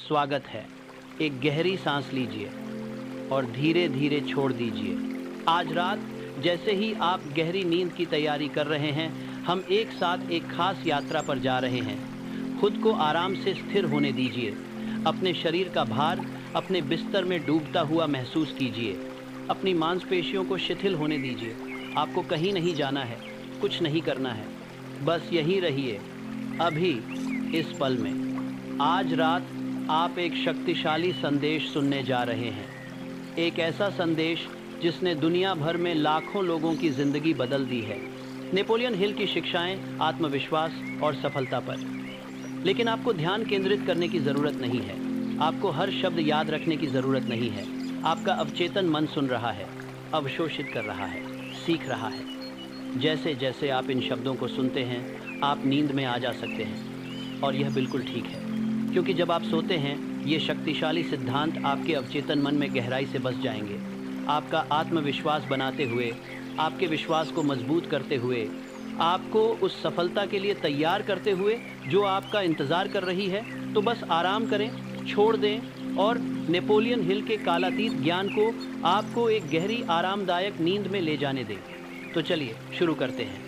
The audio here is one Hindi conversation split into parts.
स्वागत है। एक गहरी सांस लीजिए और धीरे धीरे छोड़ दीजिए। आज रात जैसे ही आप गहरी नींद की तैयारी कर रहे हैं, हम एक साथ एक खास यात्रा पर जा रहे हैं। खुद को आराम से स्थिर होने दीजिए। अपने शरीर का भार अपने बिस्तर में डूबता हुआ महसूस कीजिए। अपनी मांसपेशियों को शिथिल होने दीजिए। आपको कहीं नहीं जाना है, कुछ नहीं करना है, बस यहीं रहिए, अभी इस पल में। आज रात आप एक शक्तिशाली संदेश सुनने जा रहे हैं। एक ऐसा संदेश जिसने दुनिया भर में लाखों लोगों की ज़िंदगी बदल दी है। नेपोलियन हिल की शिक्षाएं आत्मविश्वास और सफलता पर। लेकिन आपको ध्यान केंद्रित करने की ज़रूरत नहीं है। आपको हर शब्द याद रखने की ज़रूरत नहीं है। आपका अवचेतन मन सुन रहा है, अवशोषित कर रहा है, सीख रहा है। जैसे जैसे आप इन शब्दों को सुनते हैं, आप नींद में आ जा सकते हैं। और यह बिल्कुल ठीक है, क्योंकि जब आप सोते हैं, ये शक्तिशाली सिद्धांत आपके अवचेतन मन में गहराई से बस जाएंगे। आपका आत्मविश्वास बनाते हुए, आपके विश्वास को मजबूत करते हुए, आपको उस सफलता के लिए तैयार करते हुए जो आपका इंतज़ार कर रही है। तो बस आराम करें, छोड़ दें और नेपोलियन हिल के कालातीत ज्ञान को आपको एक गहरी आरामदायक नींद में ले जाने दें। तो चलिए शुरू करते हैं।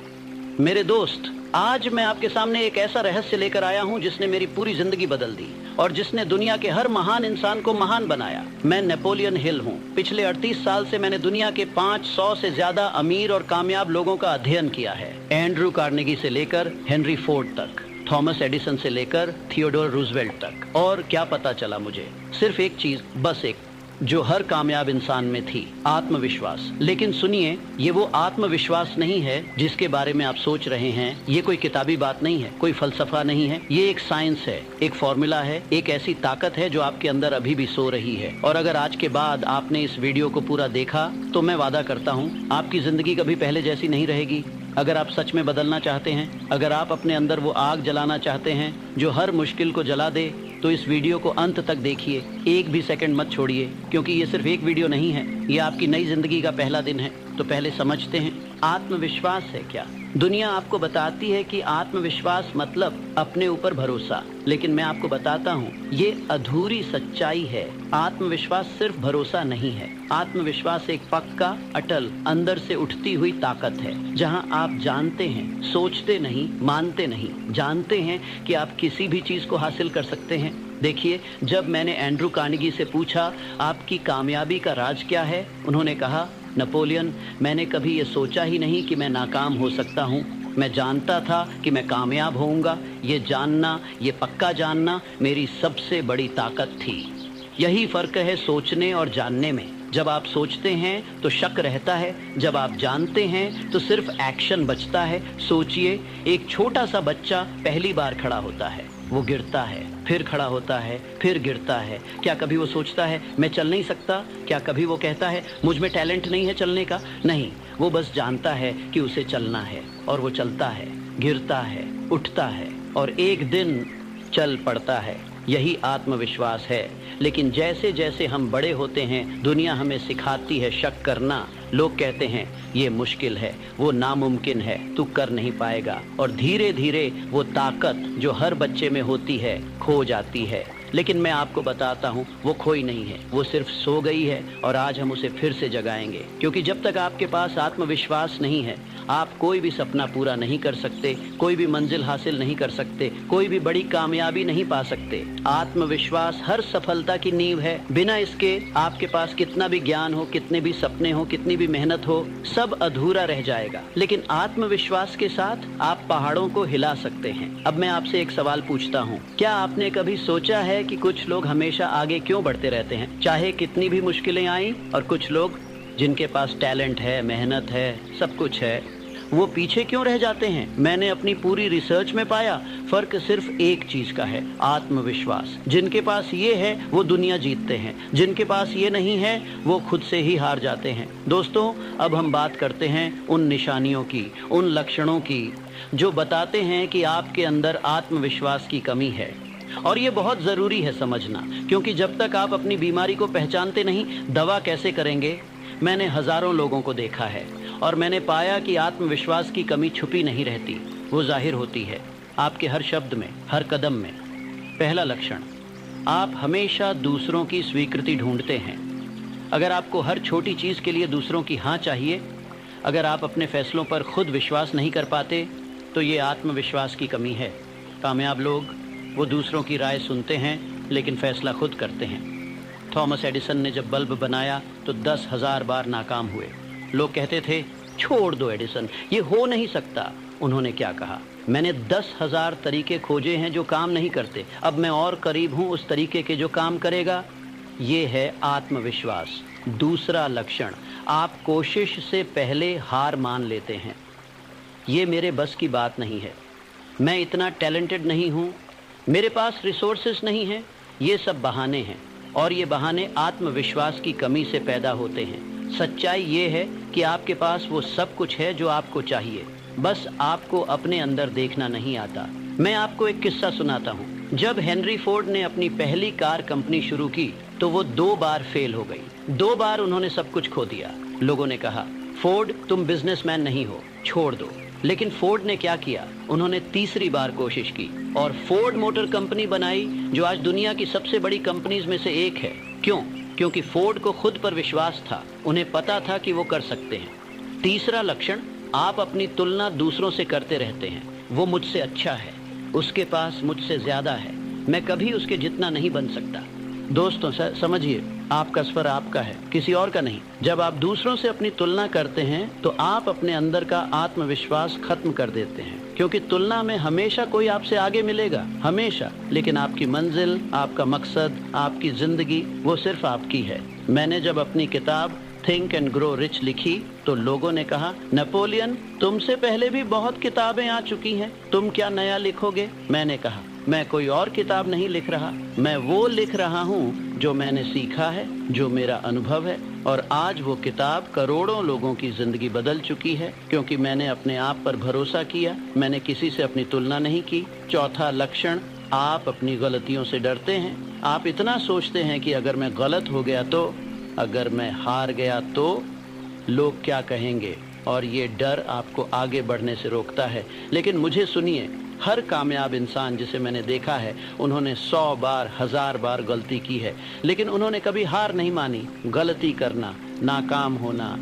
मेरे दोस्त, आज मैं आपके सामने एक ऐसा रहस्य लेकर आया हूं जिसने मेरी पूरी जिंदगी बदल दी और जिसने दुनिया के हर महान इंसान को महान बनाया। मैं नेपोलियन हिल हूं। पिछले 38 साल से मैंने दुनिया के 500 से ज्यादा अमीर और कामयाब लोगों का अध्ययन किया है। एंड्रू कार्नेगी से लेकर हेनरी फोर्ड तक, थॉमस एडिसन से लेकर थियोडोर रूजवेल्ट तक। और क्या पता चला मुझे? सिर्फ एक चीज, बस एक, जो हर कामयाब इंसान में थी, आत्मविश्वास। लेकिन सुनिए, ये वो आत्मविश्वास नहीं है जिसके बारे में आप सोच रहे हैं। ये कोई किताबी बात नहीं है, कोई फलसफा नहीं है। ये एक साइंस है, एक फॉर्मूला है, एक ऐसी ताकत है जो आपके अंदर अभी भी सो रही है। और अगर आज के बाद आपने इस वीडियो को पूरा देखा तो मैं वादा करता हूँ आपकी जिंदगी कभी पहले जैसी नहीं रहेगी। अगर आप सच में बदलना चाहते हैं, अगर आप अपने अंदर वो आग जलाना चाहते हैं जो हर मुश्किल को जला दे, तो इस वीडियो को अंत तक देखिए। एक भी सेकंड मत छोड़िए, क्योंकि ये सिर्फ एक वीडियो नहीं है, ये आपकी नई जिंदगी का पहला दिन है। तो पहले समझते हैं, आत्मविश्वास है क्या? दुनिया आपको बताती है कि आत्मविश्वास मतलब अपने ऊपर भरोसा, लेकिन मैं आपको बताता हूँ ये अधूरी सच्चाई है। आत्मविश्वास सिर्फ भरोसा नहीं है। आत्मविश्वास एक पक्का, अटल, अंदर से उठती हुई ताकत है, जहाँ आप जानते हैं, सोचते नहीं, मानते नहीं, जानते हैं कि आप किसी भी चीज को हासिल कर सकते हैं। देखिए, जब मैंने एंड्रू कार्नेगी से पूछा आपकी कामयाबी का राज क्या है, उन्होंने कहा, नेपोलियन, मैंने कभी ये सोचा ही नहीं कि मैं नाकाम हो सकता हूँ। मैं जानता था कि मैं कामयाब होऊंगा। ये जानना, ये पक्का जानना मेरी सबसे बड़ी ताकत थी। यही फर्क है सोचने और जानने में। जब आप सोचते हैं तो शक रहता है, जब आप जानते हैं तो सिर्फ एक्शन बचता है। सोचिए, एक छोटा सा बच्चा पहली बार खड़ा होता है, वो गिरता है, फिर खड़ा होता है, फिर गिरता है। क्या कभी वो सोचता है मैं चल नहीं सकता? क्या कभी वो कहता है मुझ में टैलेंट नहीं है चलने का? नहीं, वो बस जानता है कि उसे चलना है, और वो चलता है, गिरता है, उठता है और एक दिन चल पड़ता है। यही आत्मविश्वास है। लेकिन जैसे जैसे हम बड़े होते हैं, दुनिया हमें सिखाती है शक करना। लोग कहते हैं ये मुश्किल है, वो नामुमकिन है, तू कर नहीं पाएगा। और धीरे धीरे वो ताकत जो हर बच्चे में होती है खो जाती है। लेकिन मैं आपको बताता हूँ, वो खोई नहीं है, वो सिर्फ सो गई है और आज हम उसे फिर से जगाएंगे। क्योंकि जब तक आपके पास आत्मविश्वास नहीं है, आप कोई भी सपना पूरा नहीं कर सकते, कोई भी मंजिल हासिल नहीं कर सकते, कोई भी बड़ी कामयाबी नहीं पा सकते। आत्मविश्वास हर सफलता की नींव है। बिना इसके आपके पास कितना भी ज्ञान हो, कितने भी सपने हो, कितनी भी मेहनत हो, सब अधूरा रह जाएगा। लेकिन आत्मविश्वास के साथ आप पहाड़ों को हिला सकते हैं। अब मैं आपसे एक सवाल पूछता हूँ, क्या आपने कभी सोचा है कि कुछ लोग हमेशा आगे क्यों बढ़ते रहते हैं, चाहे कितनी भी मुश्किलें आईं? और कुछ लोग जिनके पास टैलेंट है, मेहनत है, सब कुछ है, वो पीछे क्यों रह जाते हैं? मैंने अपनी पूरी रिसर्च में पाया, फर्क सिर्फ एक चीज का है, आत्मविश्वास। जिनके पास ये है वो दुनिया जीतते हैं, जिनके पास ये नहीं है वो खुद से ही हार जाते हैं। दोस्तों, अब हम बात करते हैं उन निशानियों की, उन लक्षणों की जो बताते हैं कि आपके अंदर आत्मविश्वास की कमी है। और ये बहुत ज़रूरी है समझना, क्योंकि जब तक आप अपनी बीमारी को पहचानते नहीं, दवा कैसे करेंगे? मैंने हज़ारों लोगों को देखा है और मैंने पाया कि आत्मविश्वास की कमी छुपी नहीं रहती, वो जाहिर होती है आपके हर शब्द में, हर कदम में। पहला लक्षण, आप हमेशा दूसरों की स्वीकृति ढूंढते हैं। अगर आपको हर छोटी चीज़ के लिए दूसरों की हाँ चाहिए, अगर आप अपने फैसलों पर खुद विश्वास नहीं कर पाते, तो ये आत्मविश्वास की कमी है। कामयाब लोग वो दूसरों की राय सुनते हैं लेकिन फैसला खुद करते हैं। थॉमस एडिसन ने जब बल्ब बनाया तो 10,000 बार नाकाम हुए। लोग कहते थे, छोड़ दो एडिसन, ये हो नहीं सकता। उन्होंने क्या कहा, मैंने 10,000 तरीके खोजे हैं जो काम नहीं करते, अब मैं और करीब हूँ उस तरीके के जो काम करेगा। ये है आत्मविश्वास। दूसरा लक्षण, आप कोशिश से पहले हार मान लेते हैं। ये मेरे बस की बात नहीं है, मैं इतना टैलेंटेड नहीं हूँ, मेरे पास रिसोर्सेस नहीं हैं। ये सब बहाने हैं, और ये बहाने आत्मविश्वास की कमी से पैदा होते हैं। सच्चाई ये है कि आपके पास वो सब कुछ है जो आपको चाहिए, बस आपको अपने अंदर देखना नहीं आता। मैं आपको एक किस्सा सुनाता हूँ। जब हेनरी फोर्ड ने अपनी पहली कार कंपनी शुरू की तो वो 2 बार फेल हो गई। 2 बार उन्होंने सब कुछ खो दिया। लोगों ने कहा, फोर्ड तुम बिजनेसमैन नहीं हो, छोड़ दो। लेकिन फोर्ड ने क्या किया, उन्होंने तीसरी बार कोशिश की और फोर्ड मोटर कंपनी बनाई, जो आज दुनिया की सबसे बड़ी कंपनीज में से एक है। क्यों? क्योंकि फोर्ड को खुद पर विश्वास था, उन्हें पता था कि वो कर सकते हैं। तीसरा लक्षण, आप अपनी तुलना दूसरों से करते रहते हैं। वो मुझसे अच्छा है, उसके पास मुझसे ज्यादा है, मैं कभी उसके जितना नहीं बन सकता। दोस्तों समझिए, आपका स्वर आपका है, किसी और का नहीं। जब आप दूसरों से अपनी तुलना करते हैं तो आप अपने अंदर का आत्मविश्वास खत्म कर देते हैं, क्योंकि तुलना में हमेशा कोई आपसे आगे मिलेगा, हमेशा। लेकिन आपकी मंजिल, आपका मकसद, आपकी जिंदगी, वो सिर्फ आपकी है। मैंने जब अपनी किताब थिंक एंड ग्रो रिच लिखी तो लोगों ने कहा, नेपोलियन तुमसे पहले भी बहुत किताबें आ चुकी हैं, तुम क्या नया लिखोगे? मैंने कहा, मैं कोई और किताब नहीं लिख रहा, मैं वो लिख रहा हूँ जो मैंने सीखा है, जो मेरा अनुभव है। और आज वो किताब करोड़ों लोगों की जिंदगी बदल चुकी है, क्योंकि मैंने अपने आप पर भरोसा किया, मैंने किसी से अपनी तुलना नहीं की। चौथा लक्षण, आप अपनी गलतियों से डरते हैं। आप इतना सोचते हैं कि अगर मैं गलत हो गया तो, अगर मैं हार गया तो लोग क्या कहेंगे, और ये डर आपको आगे बढ़ने से रोकता है। लेकिन मुझे सुनिए, हर कामयाब इंसान जिसे मैंने देखा है, उन्होंने 100 बार, 1000 बार गलती की है, लेकिन उन्होंने कभी हार नहीं मानी। गलती करना, नाकाम होना,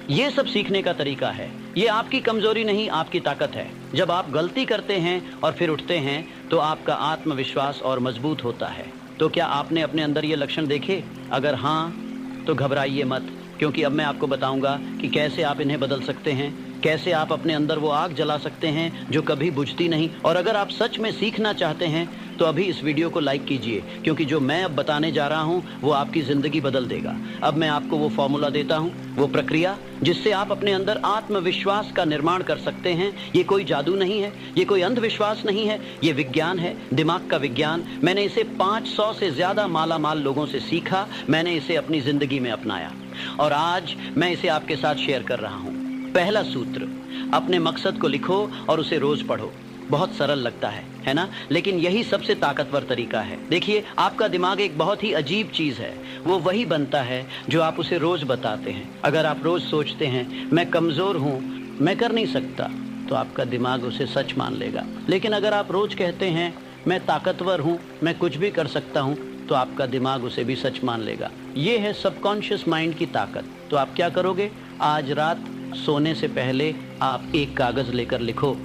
ये सब सीखने का तरीका है। ये आपकी कमजोरी नहीं, आपकी ताकत है। जब आप गलती करते हैं और फिर उठते हैं तो आपका आत्मविश्वास और मजबूत होता है। तो क्या आपने अपने अंदर ये लक्षण देखे? अगर हाँ, तो घबराइए मत, क्योंकि अब मैं आपको बताऊंगा कि कैसे आप इन्हें बदल सकते हैं, कैसे आप अपने अंदर वो आग जला सकते हैं जो कभी बुझती नहीं। और अगर आप सच में सीखना चाहते हैं तो अभी इस वीडियो को लाइक कीजिए, क्योंकि जो मैं अब बताने जा रहा हूं वो आपकी ज़िंदगी बदल देगा। अब मैं आपको वो फॉर्मूला देता हूं, वो प्रक्रिया जिससे आप अपने अंदर आत्मविश्वास का निर्माण कर सकते हैं। ये कोई जादू नहीं है, ये कोई अंधविश्वास नहीं है, ये विज्ञान है, दिमाग का विज्ञान। मैंने इसे 500 से ज़्यादा मालामाल लोगों से सीखा, मैंने इसे अपनी ज़िंदगी में अपनाया और आज मैं इसे आपके साथ शेयर कर रहा हूँ। पहला सूत्र, अपने मकसद को लिखो और उसे रोज पढ़ो। बहुत सरल लगता है ना? लेकिन यही सबसे ताकतवर तरीका है। देखिए, आपका दिमाग एक बहुत ही अजीब चीज़ है, वो वही बनता है जो आप उसे रोज बताते हैं। अगर आप रोज सोचते हैं मैं कमज़ोर हूँ, मैं कर नहीं सकता, तो आपका दिमाग उसे सच मान लेगा। लेकिन अगर आप रोज कहते हैं मैं ताकतवर हूँ, मैं कुछ भी कर सकता हूँ, तो आपका दिमाग उसे भी सच मान लेगा। ये है सबकॉन्शियस माइंड की ताकत। तो आप क्या करोगे? आज रात सोने से पहले आप एक कागज़ लेकर लिखो,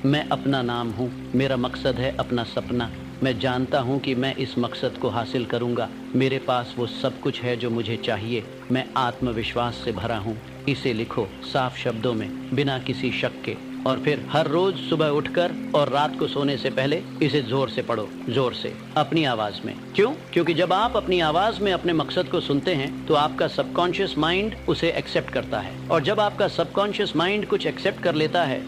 मैं अपना नाम हूँ, मेरा मकसद है अपना सपना, मैं जानता हूँ कि मैं इस मकसद को हासिल करूँगा, मेरे पास वो सब कुछ है जो मुझे चाहिए, मैं आत्मविश्वास से भरा हूँ। इसे लिखो साफ शब्दों में, बिना किसी शक के। और फिर हर रोज सुबह उठकर और रात को सोने से पहले इसे जोर से पढ़ो, जोर से, अपनी आवाज में। क्यों? क्योंकि जब आप अपनी आवाज में अपने मकसद को सुनते हैं तो आपका सबकॉन्शियस माइंड उसे एक्सेप्ट करता है, और जब आपका सबकॉन्शियस माइंड कुछ एक्सेप्ट कर लेता है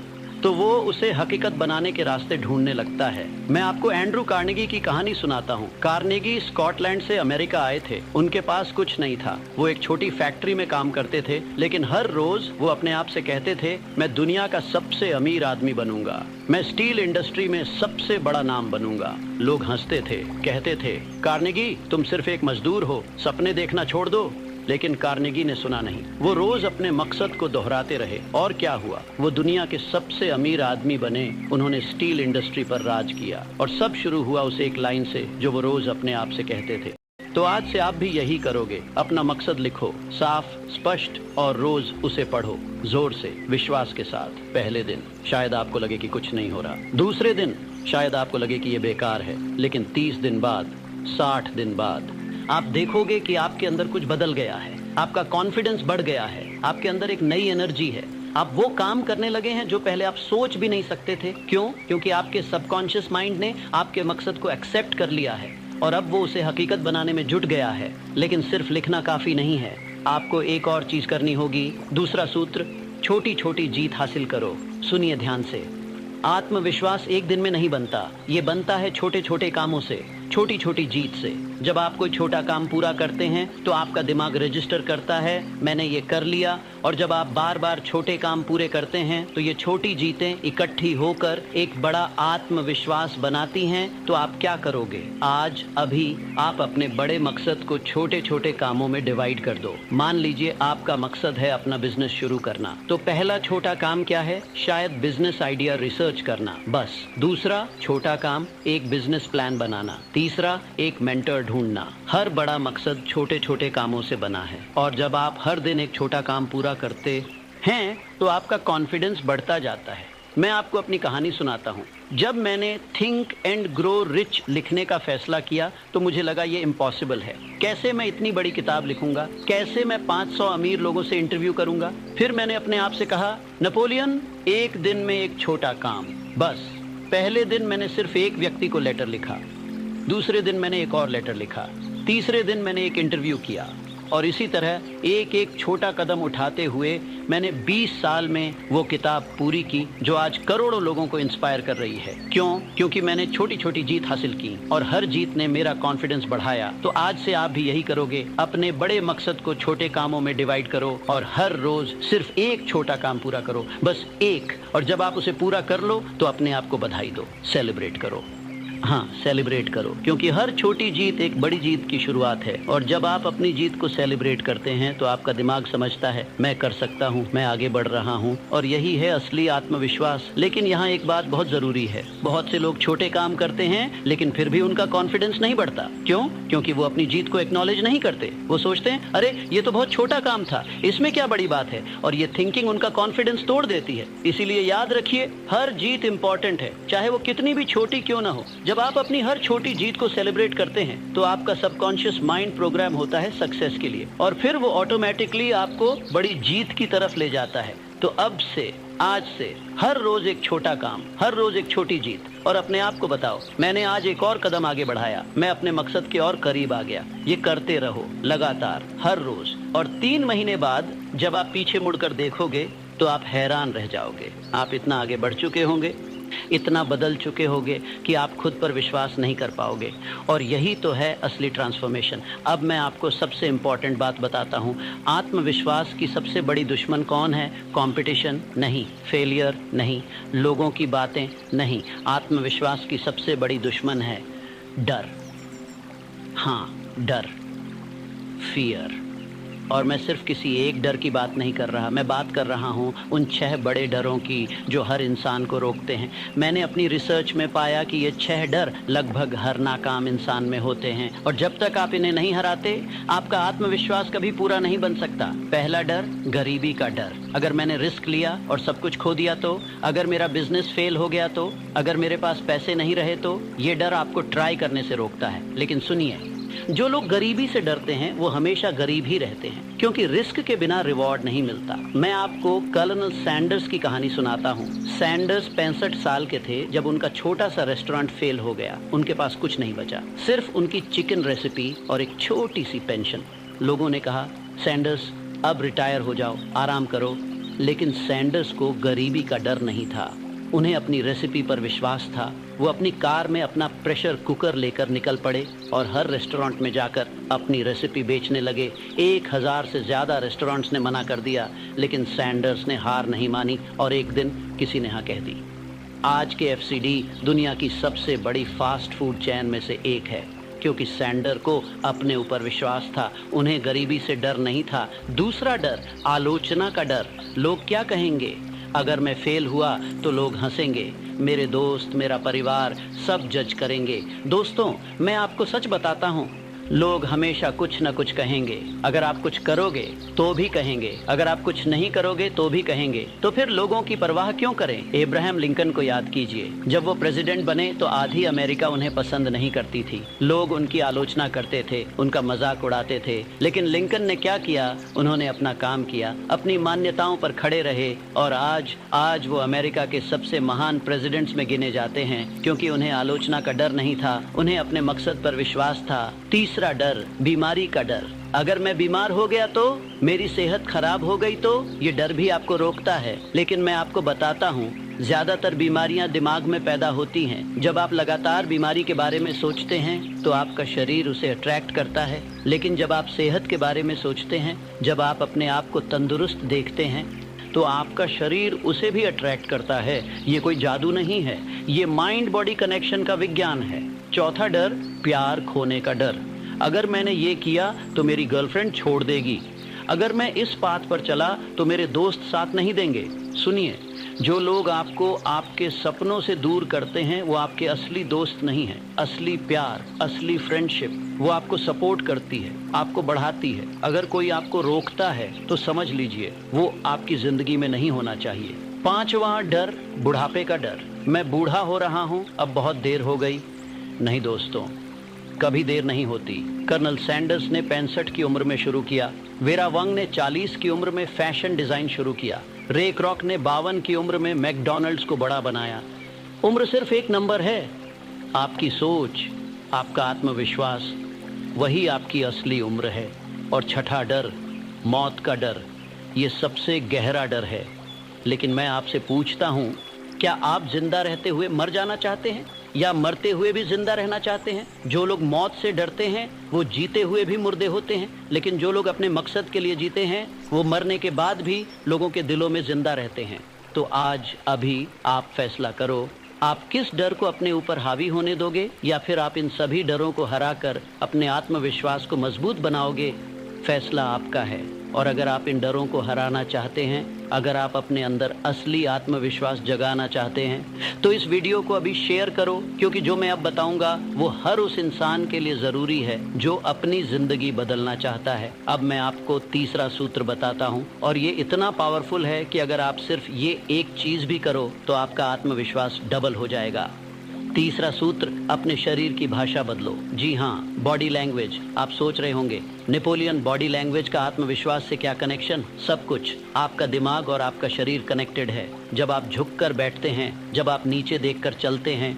तो वो उसे हकीकत बनाने के रास्ते ढूंढने लगता है। मैं आपको एंड्रू कार्नेगी की कहानी सुनाता हूँ। कार्नेगी स्कॉटलैंड से अमेरिका आए थे। उनके पास कुछ नहीं था, वो एक छोटी फैक्ट्री में काम करते थे, लेकिन हर रोज वो अपने आप से कहते थे मैं दुनिया का सबसे अमीर आदमी बनूंगा, मैं स्टील इंडस्ट्री में सबसे बड़ा नाम बनूंगा। लोग हंसते थे, कहते थे कार्नेगी तुम सिर्फ एक मजदूर हो, सपने देखना छोड़ दो। लेकिन कार्नेगी ने सुना नहीं। वो रोज अपने मकसद को दोहराते रहे और क्या हुआ, वो दुनिया के सबसे अमीर आदमी बने। उन्होंने स्टील इंडस्ट्री पर राज किया और सब शुरू हुआ उस एक लाइन से जो वो रोज अपने आप से कहते थे। तो आज से आप भी यही करोगे। अपना मकसद लिखो, साफ, स्पष्ट, और रोज उसे पढ़ो जोर से, विश्वास के साथ। पहले दिन शायद आपको लगे कि कुछ नहीं हो रहा, दूसरे दिन शायद आपको लगे कि ये बेकार है, लेकिन 30 दिन बाद, 60 दिन बाद आप देखोगे कि आपके अंदर कुछ बदल गया है। आपका कॉन्फिडेंस बढ़ गया है, आपके अंदर एक नई एनर्जी है। आप वो काम करने लगे हैं जो पहले आप सोच भी नहीं सकते थे। क्यों? क्योंकि आपके सबकॉन्शियस माइंड ने आपके मकसद को एक्सेप्ट कर लिया है और अब वो उसे हकीकत बनाने में जुट गया है। लेकिन सिर्फ लिखना काफ़ी नहीं है, आपको एक और चीज़ करनी होगी। दूसरा सूत्र, छोटी छोटी जीत हासिल करो। सुनिए ध्यान से, आत्मविश्वास एक दिन में नहीं बनता, ये बनता है छोटे छोटे कामों से, छोटी छोटी जीत से। जब आप कोई छोटा काम पूरा करते हैं तो आपका दिमाग रजिस्टर करता है मैंने ये कर लिया, और जब आप बार बार छोटे काम पूरे करते हैं तो ये छोटी जीतें इकट्ठी होकर एक बड़ा आत्मविश्वास बनाती हैं। तो आप क्या करोगे? आज अभी आप अपने बड़े मकसद को छोटे छोटे कामों में डिवाइड कर दो। मान लीजिए आपका मकसद है अपना बिजनेस शुरू करना, तो पहला छोटा काम क्या है? शायद बिजनेस आइडिया रिसर्च करना, बस। दूसरा छोटा काम एक बिजनेस प्लान बनाना। तीसरा एक मेंटर ढूंढना। हर बड़ा मकसद छोटे छोटे कामों से बना है, और जब आप हर दिन एक छोटा काम पूरा करते हैं तो आपका कॉन्फिडेंस बढ़ता जाता है। मैं आपको अपनी कहानी सुनाता हूँ। जब मैंने थिंक एंड ग्रो रिच लिखने का फैसला किया तो मुझे लगा ये इम्पॉसिबल है। कैसे मैं इतनी बड़ी किताब लिखूंगा? कैसे मैं 500 अमीर लोगों से इंटरव्यू करूंगा? फिर मैंने अपने आप से कहा, नेपोलियन, एक दिन में एक छोटा काम, बस। पहले दिन मैंने सिर्फ एक व्यक्ति को लेटर लिखा, दूसरे दिन मैंने एक और लेटर लिखा, तीसरे दिन मैंने एक इंटरव्यू किया, और इसी तरह एक एक छोटा कदम उठाते हुए मैंने 20 साल में वो किताब पूरी की जो आज करोड़ों लोगों को इंस्पायर कर रही है। क्यों? क्योंकि मैंने छोटी छोटी जीत हासिल की और हर जीत ने मेरा कॉन्फिडेंस बढ़ाया। तो आज से आप भी यही करोगे, अपने बड़े मकसद को छोटे कामों में डिवाइड करो और हर रोज सिर्फ एक छोटा काम पूरा करो, बस एक। और जब आप उसे पूरा कर लो तो अपने आप को बधाई दो, सेलिब्रेट करो। हाँ, सेलिब्रेट करो, क्योंकि हर छोटी जीत एक बड़ी जीत की शुरुआत है। और जब आप अपनी जीत को सेलिब्रेट करते हैं तो आपका दिमाग समझता है मैं कर सकता हूँ, मैं आगे बढ़ रहा हूँ, और यही है असली आत्मविश्वास। लेकिन यहाँ एक बात बहुत जरूरी है, बहुत से लोग छोटे काम करते हैं लेकिन फिर भी उनका कॉन्फिडेंस नहीं बढ़ता। क्यों? क्योंकि वो अपनी जीत को एक्नॉलेज नहीं करते। वो सोचते हैं अरे ये तो बहुत छोटा काम था, इसमें क्या बड़ी बात है, और ये थिंकिंग उनका कॉन्फिडेंस तोड़ देती है। इसीलिए याद रखिए, हर जीत इंपॉर्टेंट है, चाहे वो कितनी भी छोटी क्यों ना हो। जब आप अपनी हर छोटी जीत को सेलिब्रेट करते हैं तो आपका सबकॉन्शियस माइंड प्रोग्राम होता है सक्सेस के लिए, और फिर वो ऑटोमेटिकली आपको बड़ी जीत की तरफ ले जाता है। तो अब से, आज से हर रोज एक छोटा काम, हर रोज एक छोटी जीत, और अपने आप को बताओ मैंने आज एक और कदम आगे बढ़ाया, मैं अपने मकसद के और करीब आ गया। ये करते रहो लगातार, हर रोज, और 3 महीने बाद जब आप पीछे मुड़कर देखोगे तो आप हैरान रह जाओगे। आप इतना आगे बढ़ चुके होंगे, इतना बदल चुके होंगे कि आप खुद पर विश्वास नहीं कर पाओगे। और यही तो है असली ट्रांसफॉर्मेशन। अब मैं आपको सबसे इम्पॉर्टेंट बात बताता हूँ। आत्मविश्वास की सबसे बड़ी दुश्मन कौन है? कंपटीशन नहीं, फेलियर नहीं, लोगों की बातें नहीं। आत्मविश्वास की सबसे बड़ी दुश्मन है डर। हाँ, डर, फियर। और मैं सिर्फ किसी एक डर की बात नहीं कर रहा, मैं बात कर रहा हूँ उन 6 बड़े डरों की जो हर इंसान को रोकते हैं। मैंने अपनी रिसर्च में पाया कि ये 6 डर लगभग हर नाकाम इंसान में होते हैं, और जब तक आप इन्हें नहीं हराते आपका आत्मविश्वास कभी पूरा नहीं बन सकता। पहला डर, गरीबी का डर। अगर मैंने रिस्क लिया और सब कुछ खो दिया तो? अगर मेरा बिजनेस फेल हो गया तो? अगर मेरे पास पैसे नहीं रहे तो? ये डर आपको ट्राई करने से रोकता है। लेकिन सुनिए, जो लोग गरीबी से डरते हैं वो हमेशा गरीब ही रहते हैं, क्योंकि रिस्क के बिना रिवॉर्ड नहीं मिलता। मैं आपको कर्नल सैंडर्स की कहानी सुनाता हूँ। सैंडर्स 65 साल के थे जब उनका छोटा सा रेस्टोरेंट फेल हो गया। उनके पास कुछ नहीं बचा, सिर्फ उनकी चिकन रेसिपी और एक छोटी सी पेंशन। लोगों ने कहा, सैंडर्स अब रिटायर हो जाओ, आराम करो। लेकिन सैंडर्स को गरीबी का डर नहीं था, उन्हें अपनी रेसिपी पर विश्वास था। वो अपनी कार में अपना प्रेशर कुकर लेकर निकल पड़े और हर रेस्टोरेंट में जाकर अपनी रेसिपी बेचने लगे। 1000 से ज़्यादा रेस्टोरेंट्स ने मना कर दिया, लेकिन सैंडर्स ने हार नहीं मानी और एक दिन किसी ने हाँ कह दी। आज के FCD दुनिया की सबसे बड़ी फास्ट फूड चेन में से एक है। क्योंकि सैंडर को अपने ऊपर विश्वास था। उन्हें गरीबी से डर नहीं था। दूसरा डर, आलोचना का डर। लोग क्या कहेंगे? अगर मैं फेल हुआ तो लोग हंसेंगे। मेरे दोस्त, मेरा परिवार सब जज करेंगे। दोस्तों, मैं आपको सच बताता हूँ, लोग हमेशा कुछ न कुछ कहेंगे। अगर आप कुछ करोगे तो भी कहेंगे, अगर आप कुछ नहीं करोगे तो भी कहेंगे। तो फिर लोगों की परवाह क्यों करें? अब्राहम लिंकन को याद कीजिए। जब वो प्रेसिडेंट बने तो आधी अमेरिका उन्हें पसंद नहीं करती थी। लोग उनकी आलोचना करते थे, उनका मजाक उड़ाते थे। लेकिन लिंकन ने क्या किया? उन्होंने अपना काम किया, अपनी मान्यताओं पर खड़े रहे और आज वो अमेरिका के सबसे महान प्रेसिडेंट्स में गिने जाते हैं, क्योंकि उन्हें आलोचना का डर नहीं था, उन्हें अपने मकसद पर विश्वास था। तीसरा डर, बीमारी का डर। अगर मैं बीमार हो गया तो, मेरी सेहत खराब हो गई तो, ये डर भी आपको रोकता है। लेकिन मैं आपको बताता हूँ, ज्यादातर बीमारियां दिमाग में पैदा होती हैं। जब आप लगातार बीमारी के बारे में सोचते हैं तो आपका शरीर उसे अट्रैक्ट करता है। लेकिन जब आप सेहत के बारे में सोचते हैं, जब आप अपने आप को तंदुरुस्त देखते हैं, तो आपका शरीर उसे भी अट्रैक्ट करता है। ये कोई जादू नहीं है, ये माइंड बॉडी कनेक्शन का विज्ञान है। चौथा डर, प्यार खोने का डर। अगर मैंने ये किया तो मेरी गर्लफ्रेंड छोड़ देगी। अगर मैं इस पाथ पर चला तो मेरे दोस्त साथ नहीं देंगे। सुनिए, जो लोग आपको आपके सपनों से दूर करते हैं वो आपके असली दोस्त नहीं हैं। असली प्यार, असली फ्रेंडशिप वो आपको सपोर्ट करती है, आपको बढ़ाती है। अगर कोई आपको रोकता है तो समझ लीजिए वो आपकी जिंदगी में नहीं होना चाहिए। पांचवा डर, बुढ़ापे का डर। मैं बूढ़ा हो रहा हूँ, अब बहुत देर हो गई। नहीं दोस्तों, कभी देर नहीं होती। कर्नल सैंडर्स ने 65 की उम्र में शुरू किया। वेरा वंग ने 40 की उम्र में फैशन डिजाइन शुरू किया। रे क्रॉक ने 52 की उम्र में मैकडॉनल्ड्स को बड़ा बनाया। उम्र सिर्फ एक नंबर है। आपकी सोच, आपका आत्मविश्वास, वही आपकी असली उम्र है। और छठा डर, मौत का डर। ये सबसे गहरा डर है। लेकिन मैं आपसे पूछता हूँ, क्या आप जिंदा रहते हुए मर जाना चाहते हैं या मरते हुए भी जिंदा रहना चाहते हैं? जो लोग मौत से डरते हैं वो जीते हुए भी मुर्दे होते हैं, लेकिन जो लोग अपने मकसद के लिए जीते हैं वो मरने के बाद भी लोगों के दिलों में जिंदा रहते हैं। तो आज अभी आप फैसला करो, आप किस डर को अपने ऊपर हावी होने दोगे, या फिर आप इन सभी डरों को हराकर अपने आत्मविश्वास को मजबूत बनाओगे? फैसला आपका है। और अगर आप इन डरों को हराना चाहते हैं, अगर आप अपने अंदर असली आत्मविश्वास जगाना चाहते हैं, तो इस वीडियो को अभी शेयर करो, क्योंकि जो मैं अब बताऊंगा वो हर उस इंसान के लिए ज़रूरी है जो अपनी ज़िंदगी बदलना चाहता है। अब मैं आपको तीसरा सूत्र बताता हूं, और ये इतना पावरफुल है कि अगर आप सिर्फ ये एक चीज़ भी करो तो आपका आत्मविश्वास डबल हो जाएगा। तीसरा सूत्र, अपने शरीर की भाषा बदलो। जी हाँ, बॉडी लैंग्वेज। आप सोच रहे होंगे, नेपोलियन, बॉडी लैंग्वेज का आत्मविश्वास से क्या कनेक्शन? सब कुछ। आपका दिमाग और आपका शरीर कनेक्टेड है। जब आप झुककर बैठते हैं, जब आप नीचे देखकर चलते हैं,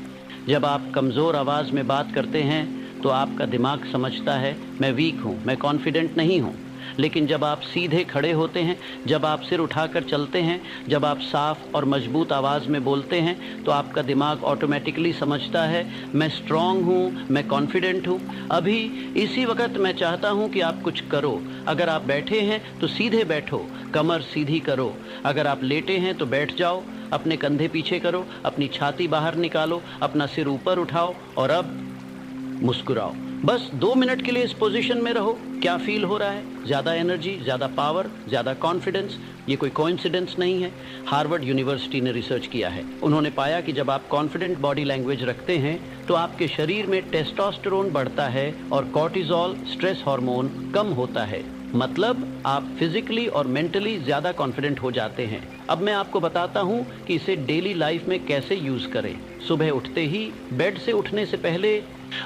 जब आप कमज़ोर आवाज़ में बात करते हैं, तो आपका दिमाग समझता है मैं वीक हूँ, मैं कॉन्फिडेंट नहीं हूँ। लेकिन जब आप सीधे खड़े होते हैं, जब आप सिर उठाकर चलते हैं, जब आप साफ और मजबूत आवाज़ में बोलते हैं, तो आपका दिमाग ऑटोमेटिकली समझता है मैं स्ट्रांग हूँ, मैं कॉन्फिडेंट हूँ। अभी इसी वक्त मैं चाहता हूँ कि आप कुछ करो। अगर आप बैठे हैं तो सीधे बैठो, कमर सीधी करो। अगर आप लेटे हैं तो बैठ जाओ, अपने कंधे पीछे करो, अपनी छाती बाहर निकालो, अपना सिर ऊपर उठाओ और अब मुस्कुराओ। बस 2 मिनट के लिए इस पोजीशन में रहो। क्या फील हो रहा है? ज़्यादा एनर्जी, ज़्यादा पावर, ज़्यादा कॉन्फिडेंस? ये कोई कोइंसिडेंस नहीं है। हार्वर्ड यूनिवर्सिटी ने रिसर्च किया है। उन्होंने पाया कि जब आप कॉन्फिडेंट बॉडी लैंग्वेज रखते हैं तो आपके शरीर में टेस्टोस्टेरोन बढ़ता है और कॉर्टिसोल, स्ट्रेस हार्मोन, कम होता है। मतलब आप फिजिकली और मेंटली ज़्यादा कॉन्फिडेंट हो जाते हैं। अब मैं आपको बताता हूँ कि इसे डेली लाइफ में कैसे यूज़ करें। सुबह उठते ही बेड से उठने से पहले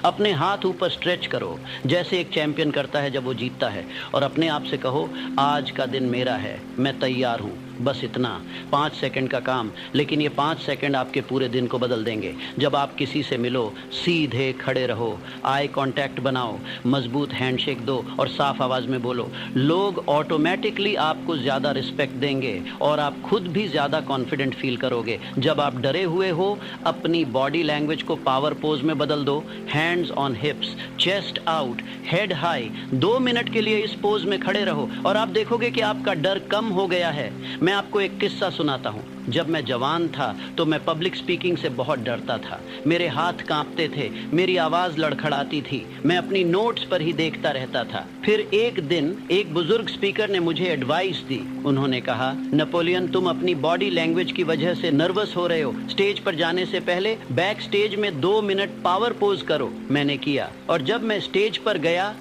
अपने हाथ ऊपर स्ट्रेच करो, जैसे एक चैंपियन करता है जब वो जीतता है, और अपने आप से कहो आज का दिन मेरा है, मैं तैयार हूँ। बस इतना, 5 सेकंड का काम, लेकिन ये 5 सेकंड आपके पूरे दिन को बदल देंगे। जब आप किसी से मिलो, सीधे खड़े रहो, आई कांटेक्ट बनाओ, मजबूत हैंडशेक दो और साफ आवाज़ में बोलो। लोग ऑटोमेटिकली आपको ज़्यादा रिस्पेक्ट देंगे और आप खुद भी ज़्यादा कॉन्फिडेंट फील करोगे। जब आप डरे हुए हो, अपनी बॉडी लैंग्वेज को पावर पोज में बदल दो। Hands on हिप्स, chest out, head high. 2 minute के लिए इस पोज में खड़े रहो और आप देखोगे कि आपका डर कम हो गया है। मैं आपको एक किस्सा सुनाता हूँ। जब मैं जवान था तो मैं पब्लिक स्पीकिंग से बहुत डरता था। मेरे हाथ कांपते थे, मेरी आवाज़ लड़खड़ाती थी, मैं अपनी नोट्स पर ही देखता रहता था। फिर एक दिन एक बुजुर्ग स्पीकर ने मुझे एडवाइस दी। उन्होंने कहा, नेपोलियन, तुम अपनी बॉडी लैंग्वेज की वजह से नर्वस हो रहे हो। स्टेज पर जाने से पहले बैक स्टेज में 2 मिनट पावर पोज करो। मैंने किया और जब मैं स्टेज पर गया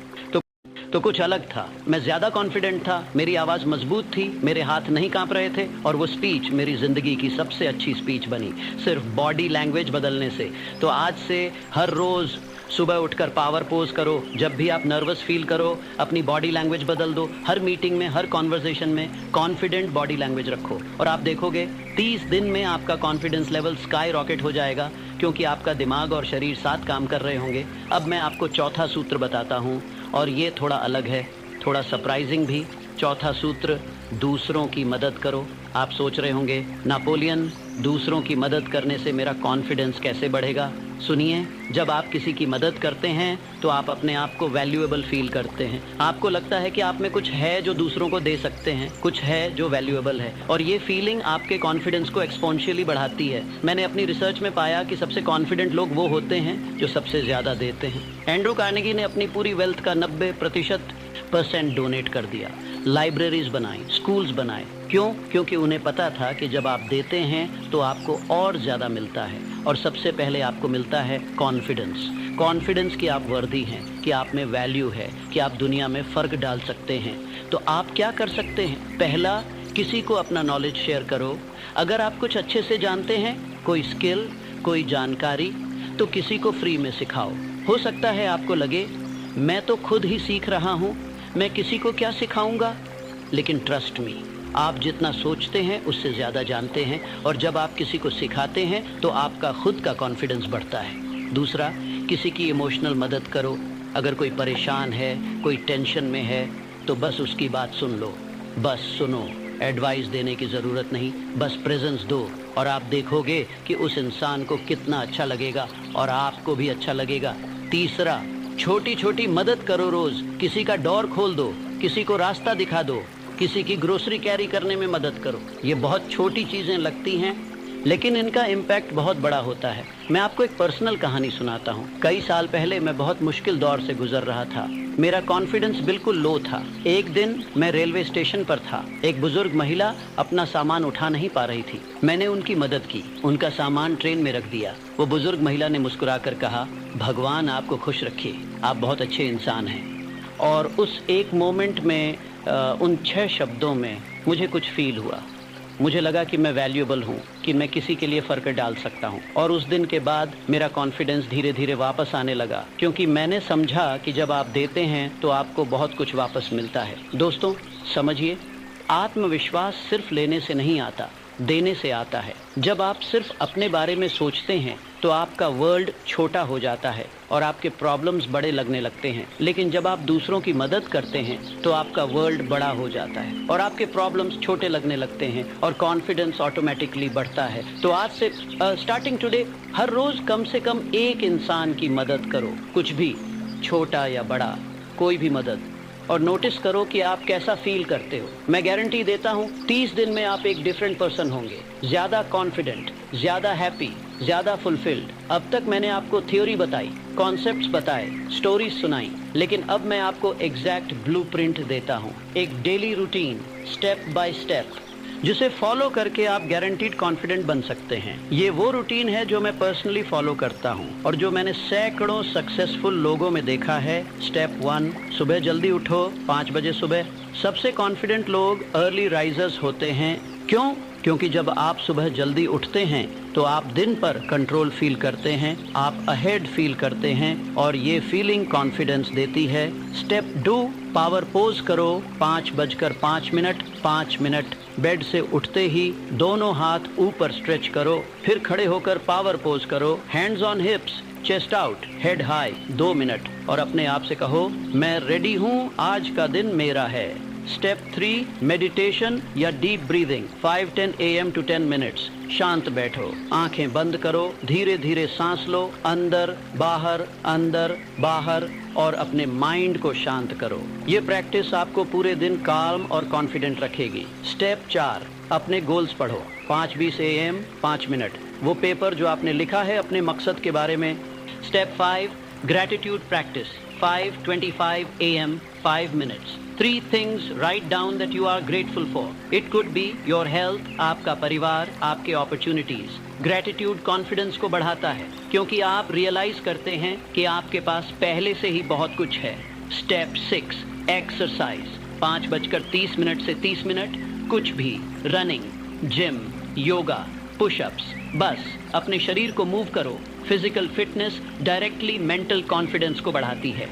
तो कुछ अलग था। मैं ज़्यादा कॉन्फिडेंट था, मेरी आवाज़ मजबूत थी, मेरे हाथ नहीं कांप रहे थे और वो स्पीच मेरी ज़िंदगी की सबसे अच्छी स्पीच बनी, सिर्फ बॉडी लैंग्वेज बदलने से। तो आज से हर रोज़ सुबह उठकर पावर पोज करो। जब भी आप नर्वस फील करो, अपनी बॉडी लैंग्वेज बदल दो। हर मीटिंग में, हर कॉन्वर्सेशन में कॉन्फिडेंट बॉडी लैंग्वेज रखो और आप देखोगे 30 दिन में आपका कॉन्फिडेंस लेवल स्काई रॉकेट हो जाएगा, क्योंकि आपका दिमाग और शरीर साथ काम कर रहे होंगे। अब मैं आपको चौथा सूत्र बताता हूँ और ये थोड़ा अलग है, थोड़ा सरप्राइजिंग भी। चौथा सूत्र, दूसरों की मदद करो। आप सोच रहे होंगे, नेपोलियन, दूसरों की मदद करने से मेरा कॉन्फिडेंस कैसे बढ़ेगा? सुनिए, जब आप किसी की मदद करते हैं तो आप अपने आप को वैल्यूएबल फील करते हैं। आपको लगता है कि आप में कुछ है जो दूसरों को दे सकते हैं, कुछ है जो वैल्यूएबल है, और ये फीलिंग आपके कॉन्फिडेंस को एक्सपोनेंशियली बढ़ाती है। मैंने अपनी रिसर्च में पाया कि सबसे कॉन्फिडेंट लोग वो होते हैं जो सबसे ज़्यादा देते हैं। एंड्रू कार्नेगी ने अपनी पूरी वेल्थ का 90% डोनेट कर दिया, लाइब्रेरीज बनाई, स्कूल्स बनाए। क्यों? क्योंकि उन्हें पता था कि जब आप देते हैं तो आपको और ज़्यादा मिलता है, और सबसे पहले आपको मिलता है कॉन्फिडेंस। कॉन्फिडेंस कि आप वर्दी हैं, कि आप में वैल्यू है, कि आप दुनिया में फ़र्क डाल सकते हैं। तो आप क्या कर सकते हैं? पहला, किसी को अपना नॉलेज शेयर करो। अगर आप कुछ अच्छे से जानते हैं, कोई स्किल, कोई जानकारी, तो किसी को फ्री में सिखाओ। हो सकता है आपको लगे, मैं तो खुद ही सीख रहा हूँ, मैं किसी को क्या सिखाऊंगा? लेकिन ट्रस्ट मी, आप जितना सोचते हैं उससे ज़्यादा जानते हैं, और जब आप किसी को सिखाते हैं तो आपका खुद का कॉन्फिडेंस बढ़ता है। दूसरा, किसी की इमोशनल मदद करो। अगर कोई परेशान है, कोई टेंशन में है, तो बस उसकी बात सुन लो, बस सुनो। एडवाइस देने की ज़रूरत नहीं, बस प्रेजेंस दो, और आप देखोगे कि उस इंसान को कितना अच्छा लगेगा और आपको भी अच्छा लगेगा। तीसरा, छोटी छोटी मदद करो रोज़। किसी का डोर खोल दो, किसी को रास्ता दिखा दो, किसी की ग्रोसरी कैरी करने में मदद करो। ये बहुत छोटी चीज़ें लगती हैं, लेकिन इनका इम्पैक्ट बहुत बड़ा होता है। मैं आपको एक पर्सनल कहानी सुनाता हूँ। कई साल पहले मैं बहुत मुश्किल दौर से गुजर रहा था। मेरा कॉन्फिडेंस बिल्कुल लो था। एक दिन मैं रेलवे स्टेशन पर था। एक बुजुर्ग महिला अपना सामान उठा नहीं पा रही थी। मैंने उनकी मदद की, उनका सामान ट्रेन में रख दिया। वो बुजुर्ग महिला ने मुस्कुराकर कहा, भगवान आपको खुश रखे, आप बहुत अच्छे इंसान हैं। और उस एक मोमेंट में, उन 6 शब्दों में मुझे कुछ फील हुआ। मुझे लगा कि मैं वैल्यूएबल हूँ, कि मैं किसी के लिए फ़र्क डाल सकता हूँ। और उस दिन के बाद मेरा कॉन्फिडेंस धीरे धीरे वापस आने लगा, क्योंकि मैंने समझा कि जब आप देते हैं तो आपको बहुत कुछ वापस मिलता है। दोस्तों, समझिए, आत्मविश्वास सिर्फ लेने से नहीं आता, देने से आता है। जब आप सिर्फ अपने बारे में सोचते हैं तो आपका वर्ल्ड छोटा हो जाता है और आपके प्रॉब्लम्स बड़े लगने लगते हैं। लेकिन जब आप दूसरों की मदद करते हैं तो आपका वर्ल्ड बड़ा हो जाता है और आपके प्रॉब्लम्स छोटे लगने लगते हैं और कॉन्फिडेंस ऑटोमेटिकली बढ़ता है। तो आज से स्टार्टिंग टुडे, हर रोज़ कम से कम एक इंसान की मदद करो, कुछ भी, छोटा या बड़ा, कोई भी मदद, और नोटिस करो कि आप कैसा फील करते हो। मैं गारंटी देता हूँ 30 दिन में आप एक डिफरेंट पर्सन होंगे, ज़्यादा कॉन्फिडेंट, ज़्यादा हैप्पी, ज़्यादा फुलफिल्ड। अब तक मैंने आपको थ्योरी बताई, कॉन्सेप्ट्स बताए, स्टोरीज सुनाई, लेकिन अब मैं आपको एग्जैक्ट ब्लूप्रिंट देता हूँ, एक daily routine, step by step, जिसे फॉलो करके आप गारंटीड कॉन्फिडेंट बन सकते हैं। ये वो रूटीन है जो मैं पर्सनली फॉलो करता हूँ और जो मैंने सैकड़ों सक्सेसफुल लोगों में देखा है। स्टेप 1, सुबह जल्दी उठो, 5 बजे सुबह। सबसे कॉन्फिडेंट लोग अर्ली राइजर्स होते हैं। क्यों? क्योंकि जब आप सुबह जल्दी उठते हैं तो आप दिन पर कंट्रोल फील करते हैं, आप अहेड फील करते हैं और ये फीलिंग कॉन्फिडेंस देती है। स्टेप 2, पावर पोज करो, 5:05, 5 मिनट। बेड से उठते ही दोनों हाथ ऊपर स्ट्रेच करो, फिर खड़े होकर पावर पोज करो, hands on हिप्स, chest out, head high, 2 minute, और अपने आप से कहो, मैं रेडी हूँ, आज का दिन मेरा है। स्टेप 3 मेडिटेशन या deep breathing 5-10 AM to 10 minutes. शांत बैठो, आंखें बंद करो, धीरे धीरे सांस लो, अंदर बाहर और अपने माइंड को शांत करो। ये प्रैक्टिस आपको पूरे दिन काम और कॉन्फिडेंट रखेगी। स्टेप 4 अपने गोल्स पढ़ो। 5:20 AM 5 मिनट, वो पेपर जो आपने लिखा है अपने मकसद के बारे में। Step 5 gratitude practice 5:25 AM 5 minutes। 3 things write down that you are grateful for. It could be your health, आपका परिवार, आपके opportunities। ग्रैटिट्यूड कॉन्फिडेंस को बढ़ाता है क्योंकि आप रियलाइज करते हैं कि आपके पास पहले से ही बहुत कुछ है। स्टेप 6 एक्सरसाइज 5:30 से 30 मिनट, कुछ भी, रनिंग, जिम, योगा, पुशअप्स, बस अपने शरीर को मूव करो। Physical fitness directly mental confidence को बढ़ाती है।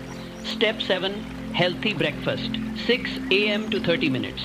Step 7 healthy breakfast 6 AM to 30 minutes.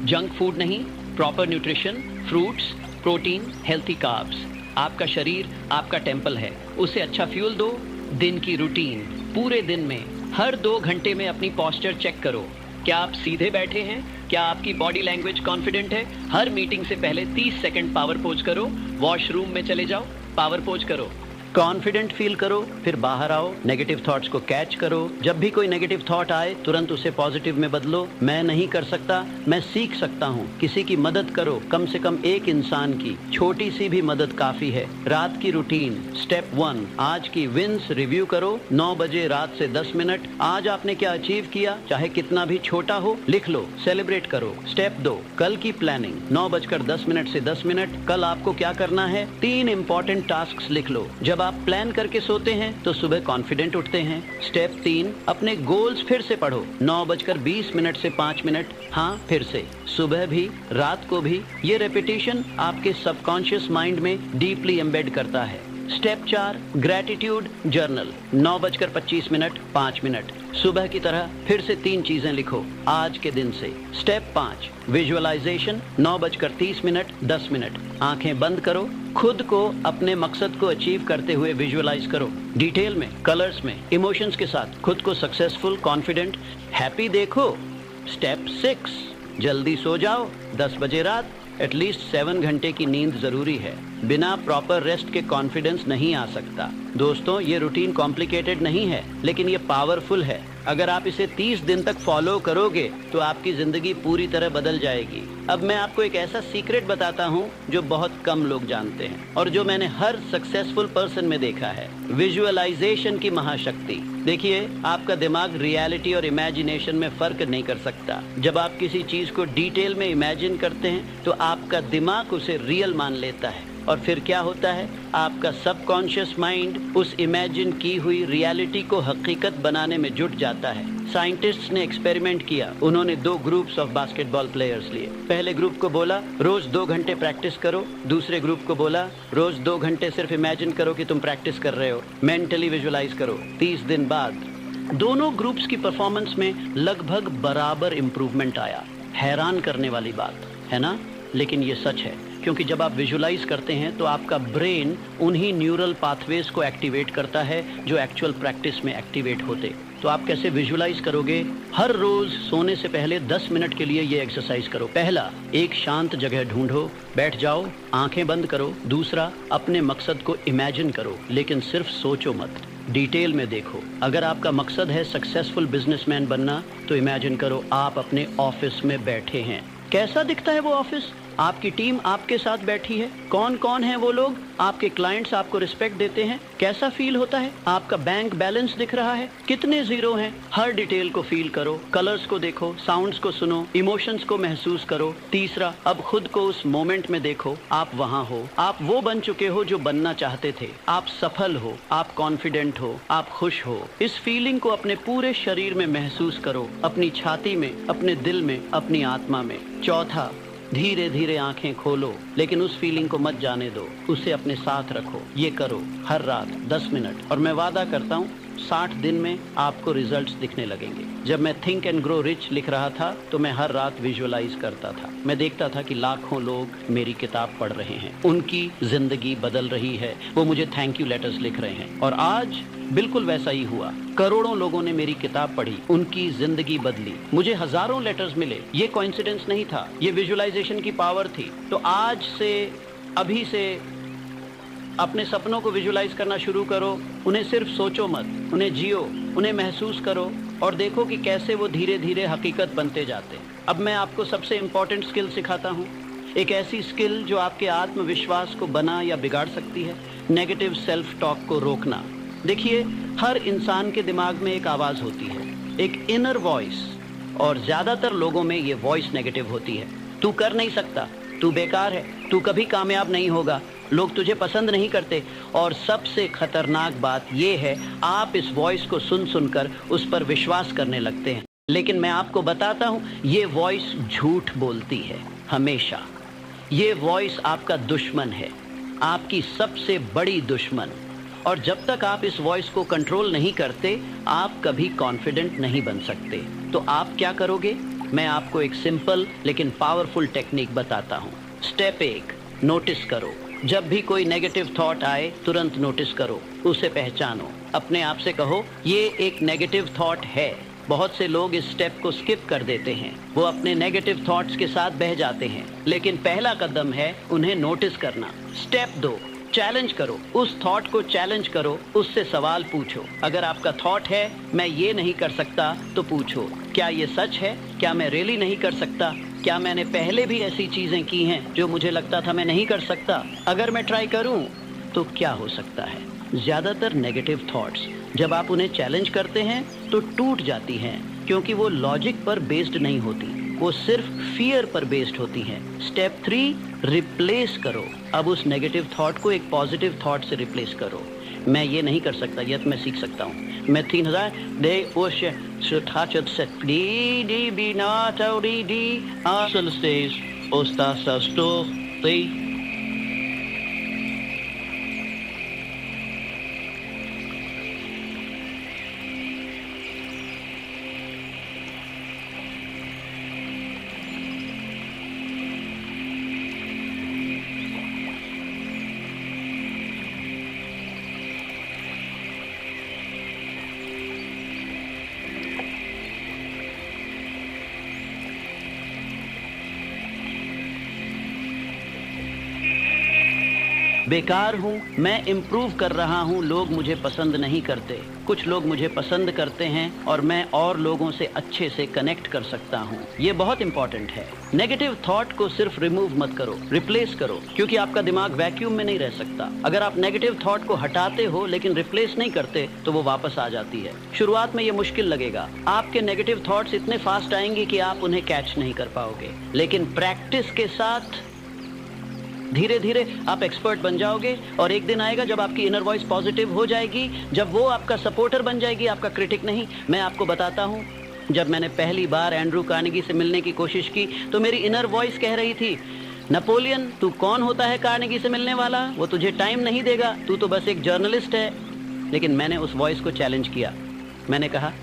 Junk food नहीं, proper nutrition, fruits, protein, healthy carbs. आपका शरीर आपका टेम्पल है, उसे अच्छा फ्यूल दो। दिन की रूटीन, पूरे दिन में हर 2 घंटे में अपनी पोस्चर चेक करो। क्या आप सीधे बैठे हैं? क्या आपकी बॉडी लैंग्वेज कॉन्फिडेंट है? हर मीटिंग से पहले 30 सेकंड पावर पोज करो। वॉशरूम में चले जाओ, पावर पोज करो। कॉन्फिडेंट फील करो, फिर बाहर आओ, नेगेटिव थॉट्स को कैच करो। जब भी कोई नेगेटिव थॉट आए तुरंत उसे पॉजिटिव में बदलो। मैं नहीं कर सकता, मैं सीख सकता हूँ। किसी की मदद करो, कम से कम एक इंसान की छोटी सी भी मदद काफी है। रात की रूटीन स्टेप 1 आज की विंस रिव्यू करो। 9 बजे रात से 10 मिनट आज आपने क्या अचीव किया, चाहे कितना भी छोटा हो, लिख लो, सेलिब्रेट करो। स्टेप 2 कल की प्लानिंग 9:10 से 10 मिनट, कल आपको क्या करना है। 3 इंपॉर्टेंट टास्क लिख लो। जब आप प्लान करके सोते हैं तो सुबह कॉन्फिडेंट उठते हैं। स्टेप 3 अपने गोल्स फिर से पढ़ो। 9:20 से 5 मिनट, हाँ फिर से, सुबह भी रात को भी। ये रेपिटेशन आपके सबकॉन्शियस माइंड में डीपली एम्बेड करता है। स्टेप 4 ग्रैटिट्यूड जर्नल 9:25 5 मिनट, सुबह की तरह फिर से 3 चीजें लिखो आज के दिन से। स्टेप 5 विजुअलाइजेशन 9:30 10 मिनट, आंखें बंद करो, खुद को अपने मकसद को अचीव करते हुए विजुअलाइज करो। डिटेल में, कलर्स में, इमोशंस के साथ खुद को सक्सेसफुल, कॉन्फिडेंट, हैप्पी देखो। स्टेप 6 जल्दी सो जाओ। 10 बजे रात एटलीस्ट 7 घंटे की नींद जरूरी है। बिना प्रॉपर रेस्ट के कॉन्फिडेंस नहीं आ सकता। दोस्तों ये रूटीन कॉम्प्लिकेटेड नहीं है, लेकिन ये पावरफुल है। अगर आप इसे 30 दिन तक फॉलो करोगे तो आपकी जिंदगी पूरी तरह बदल जाएगी। अब मैं आपको एक ऐसा सीक्रेट बताता हूँ जो बहुत कम लोग जानते हैं और जो मैंने हर सक्सेसफुल पर्सन में देखा है। विजुअलाइजेशन की महाशक्ति। देखिए, आपका दिमाग रियलिटी और इमेजिनेशन में फर्क नहीं कर सकता। जब आप किसी चीज को डिटेल में इमेजिन करते हैं तो आपका दिमाग उसे रियल मान लेता है और फिर क्या होता है, आपका सबकॉन्शियस माइंड उस इमेजिन की हुई रियलिटी को हकीकत बनाने में जुट जाता है। साइंटिस्ट्स ने एक्सपेरिमेंट किया। उन्होंने 2 ग्रुप्स ऑफ बास्केटबॉल प्लेयर्स लिए। पहले ग्रुप को बोला रोज 2 घंटे प्रैक्टिस करो। दूसरे ग्रुप को बोला रोज 2 घंटे सिर्फ इमेजिन करो कि तुम प्रैक्टिस कर रहे हो, मेंटली विजुअलाइज करो। 30 दिन बाद दोनों ग्रुप्स की परफॉर्मेंस में लगभग बराबर इंप्रूवमेंट आया। हैरान करने वाली बात है ना, लेकिन ये सच है। क्योंकि जब आप विजुलाइज करते हैं तो आपका ब्रेन उन्हीं न्यूरल पाथवेज को एक्टिवेट करता है जो एक्चुअल प्रैक्टिस में एक्टिवेट होते। तो आप कैसे विजुलाइज करोगे? हर रोज सोने से पहले 10 मिनट के लिए ये एक्सरसाइज करो। पहला, एक शांत जगह ढूंढो, बैठ जाओ, आंखें बंद करो। दूसरा, अपने मकसद को इमेजिन करो, लेकिन सिर्फ सोचो मत, डिटेल में देखो। अगर आपका मकसद है सक्सेसफुल बिजनेसमैन बनना तो इमेजिन करो आप अपने ऑफिस में बैठे हैं। कैसा दिखता है वो ऑफिस? आपकी टीम आपके साथ बैठी है। कौन कौन है वो लोग? आपके क्लाइंट्स आपको रिस्पेक्ट देते हैं। कैसा फील होता है? आपका बैंक बैलेंस दिख रहा है, कितने जीरो हैं? हर डिटेल को फील करो, कलर्स को देखो, साउंड्स को सुनो, इमोशंस को महसूस करो। तीसरा, अब खुद को उस मोमेंट में देखो। आप वहाँ हो, आप वो बन चुके हो जो बनना चाहते थे। आप सफल हो, आप कॉन्फिडेंट हो, आप खुश हो। इस फीलिंग को अपने पूरे शरीर में महसूस करो, अपनी छाती में, अपने दिल में, अपनी आत्मा में। चौथा, धीरे धीरे आंखें खोलो, लेकिन उस फीलिंग को मत जाने दो, उसे अपने साथ रखो। ये करो हर रात 10 मिनट, और मैं वादा करता हूँ 60 दिन में आपको रिजल्ट्स दिखने लगेंगे। जब मैं थिंक एंड ग्रो रिच लिख रहा था तो मैं हर रात विजुअलाइज करता था। मैं देखता था कि लाखों लोग मेरी किताब पढ़ रहे हैं, उनकी जिंदगी बदल रही है, वो मुझे थैंक यू लेटर्स लिख रहे हैं। और आज बिल्कुल वैसा ही हुआ। करोड़ों लोगों ने मेरी किताब पढ़ी, उनकी जिंदगी बदली, मुझे हजारों लेटर्स मिले। ये कोइंसिडेंस नहीं था, ये विजुअलाइजेशन की पावर थी। तो आज से, अभी से अपने सपनों को विजुअलाइज करना शुरू करो। उन्हें सिर्फ सोचो मत, उन्हें जियो, उन्हें महसूस करो और देखो कि कैसे वो धीरे धीरे हकीकत बनते जाते हैं। अब मैं आपको सबसे इम्पोर्टेंट स्किल सिखाता हूँ, एक ऐसी स्किल जो आपके आत्मविश्वास को बना या बिगाड़ सकती है। नेगेटिव सेल्फ टॉक को रोकना। देखिए, हर इंसान के दिमाग में एक आवाज़ होती है, एक इनर वॉइस, और ज़्यादातर लोगों में ये वॉइस नेगेटिव होती है। तू कर नहीं सकता, तू बेकार है, तू कभी कामयाब नहीं होगा, लोग तुझे पसंद नहीं करते। और सबसे खतरनाक बात यह है, आप इस वॉइस को सुन सुनकर उस पर विश्वास करने लगते हैं। लेकिन मैं आपको बताता हूँ, ये वॉइस झूठ बोलती है हमेशा। ये वॉइस आपका दुश्मन है, आपकी सबसे बड़ी दुश्मन। और जब तक आप इस वॉइस को कंट्रोल नहीं करते, आप कभी कॉन्फिडेंट नहीं बन सकते। तो आप क्या करोगे? मैं आपको एक सिंपल लेकिन पावरफुल टेक्निक बताता हूँ। स्टेप 1, नोटिस करो। जब भी कोई नेगेटिव थॉट आए, तुरंत नोटिस करो, उसे पहचानो। अपने आप से कहो, ये एक नेगेटिव थॉट है। बहुत से लोग इस स्टेप को स्किप कर देते हैं, वो अपने नेगेटिव थॉट्स के साथ बह जाते हैं। लेकिन पहला कदम है उन्हें नोटिस करना। स्टेप 2, चैलेंज करो। उस थॉट को चैलेंज करो, उससे सवाल पूछो। अगर आपका थॉट है मैं ये नहीं कर सकता, तो पूछो, क्या ये सच है? क्या मैं रियली नहीं कर सकता? क्या मैंने पहले भी ऐसी चीजें की हैं जो मुझे लगता था मैं नहीं कर सकता? अगर मैं ट्राई करूं तो क्या हो सकता है? ज्यादातर नेगेटिव थॉट्स जब आप उन्हें चैलेंज करते हैं तो टूट जाती हैं, क्योंकि वो लॉजिक पर बेस्ड नहीं होती, वो सिर्फ फियर पर बेस्ड होती हैं। स्टेप 3, रिप्लेस करो। अब उस नेगेटिव थॉट को एक पॉजिटिव थॉट से रिप्लेस करो। मैं ये नहीं कर सकता, यह तो मैं सीख सकता हूँ। मैं 3000 दे ओश सुठाचत सेट डी डी बिना तौरी डी आसल स्टेज ओस्ता सस्तो ती। बेकार हूँ, मैं इम्प्रूव कर रहा हूँ, लोग मुझे पसंद नहीं करते। कुछ लोग मुझे पसंद करते हैं और मैं और लोगों से अच्छे से कनेक्ट कर सकता हूँ। ये बहुत इंपॉर्टेंट है। नेगेटिव थॉट को सिर्फ रिमूव मत करो, रिप्लेस करो, क्योंकि आपका दिमाग वैक्यूम में नहीं रह सकता। अगर आप नेगेटिव थॉट को हटाते हो लेकिन रिप्लेस नहीं करते तो वो वापस आ जाती है। शुरुआत में ये मुश्किल लगेगा, आपके नेगेटिव थॉट्स इतने फास्ट आएंगे कि आप उन्हें कैच नहीं कर पाओगे। लेकिन प्रैक्टिस के साथ धीरे धीरे आप एक्सपर्ट बन जाओगे और एक दिन आएगा जब आपकी इनर वॉइस पॉजिटिव हो जाएगी, जब वो आपका सपोर्टर बन जाएगी, आपका क्रिटिक नहीं। मैं आपको बताता हूँ, जब मैंने पहली बार एंड्रू कार्नेगी से मिलने की कोशिश की तो मेरी इनर वॉइस कह रही थी, नेपोलियन तू कौन होता है कार्नेगी से मिलने वाला? वो तुझे टाइम नहीं देगा, तू तो बस एक जर्नलिस्ट है। लेकिन मैंने उस वॉइस को चैलेंज किया। मैंने कहा,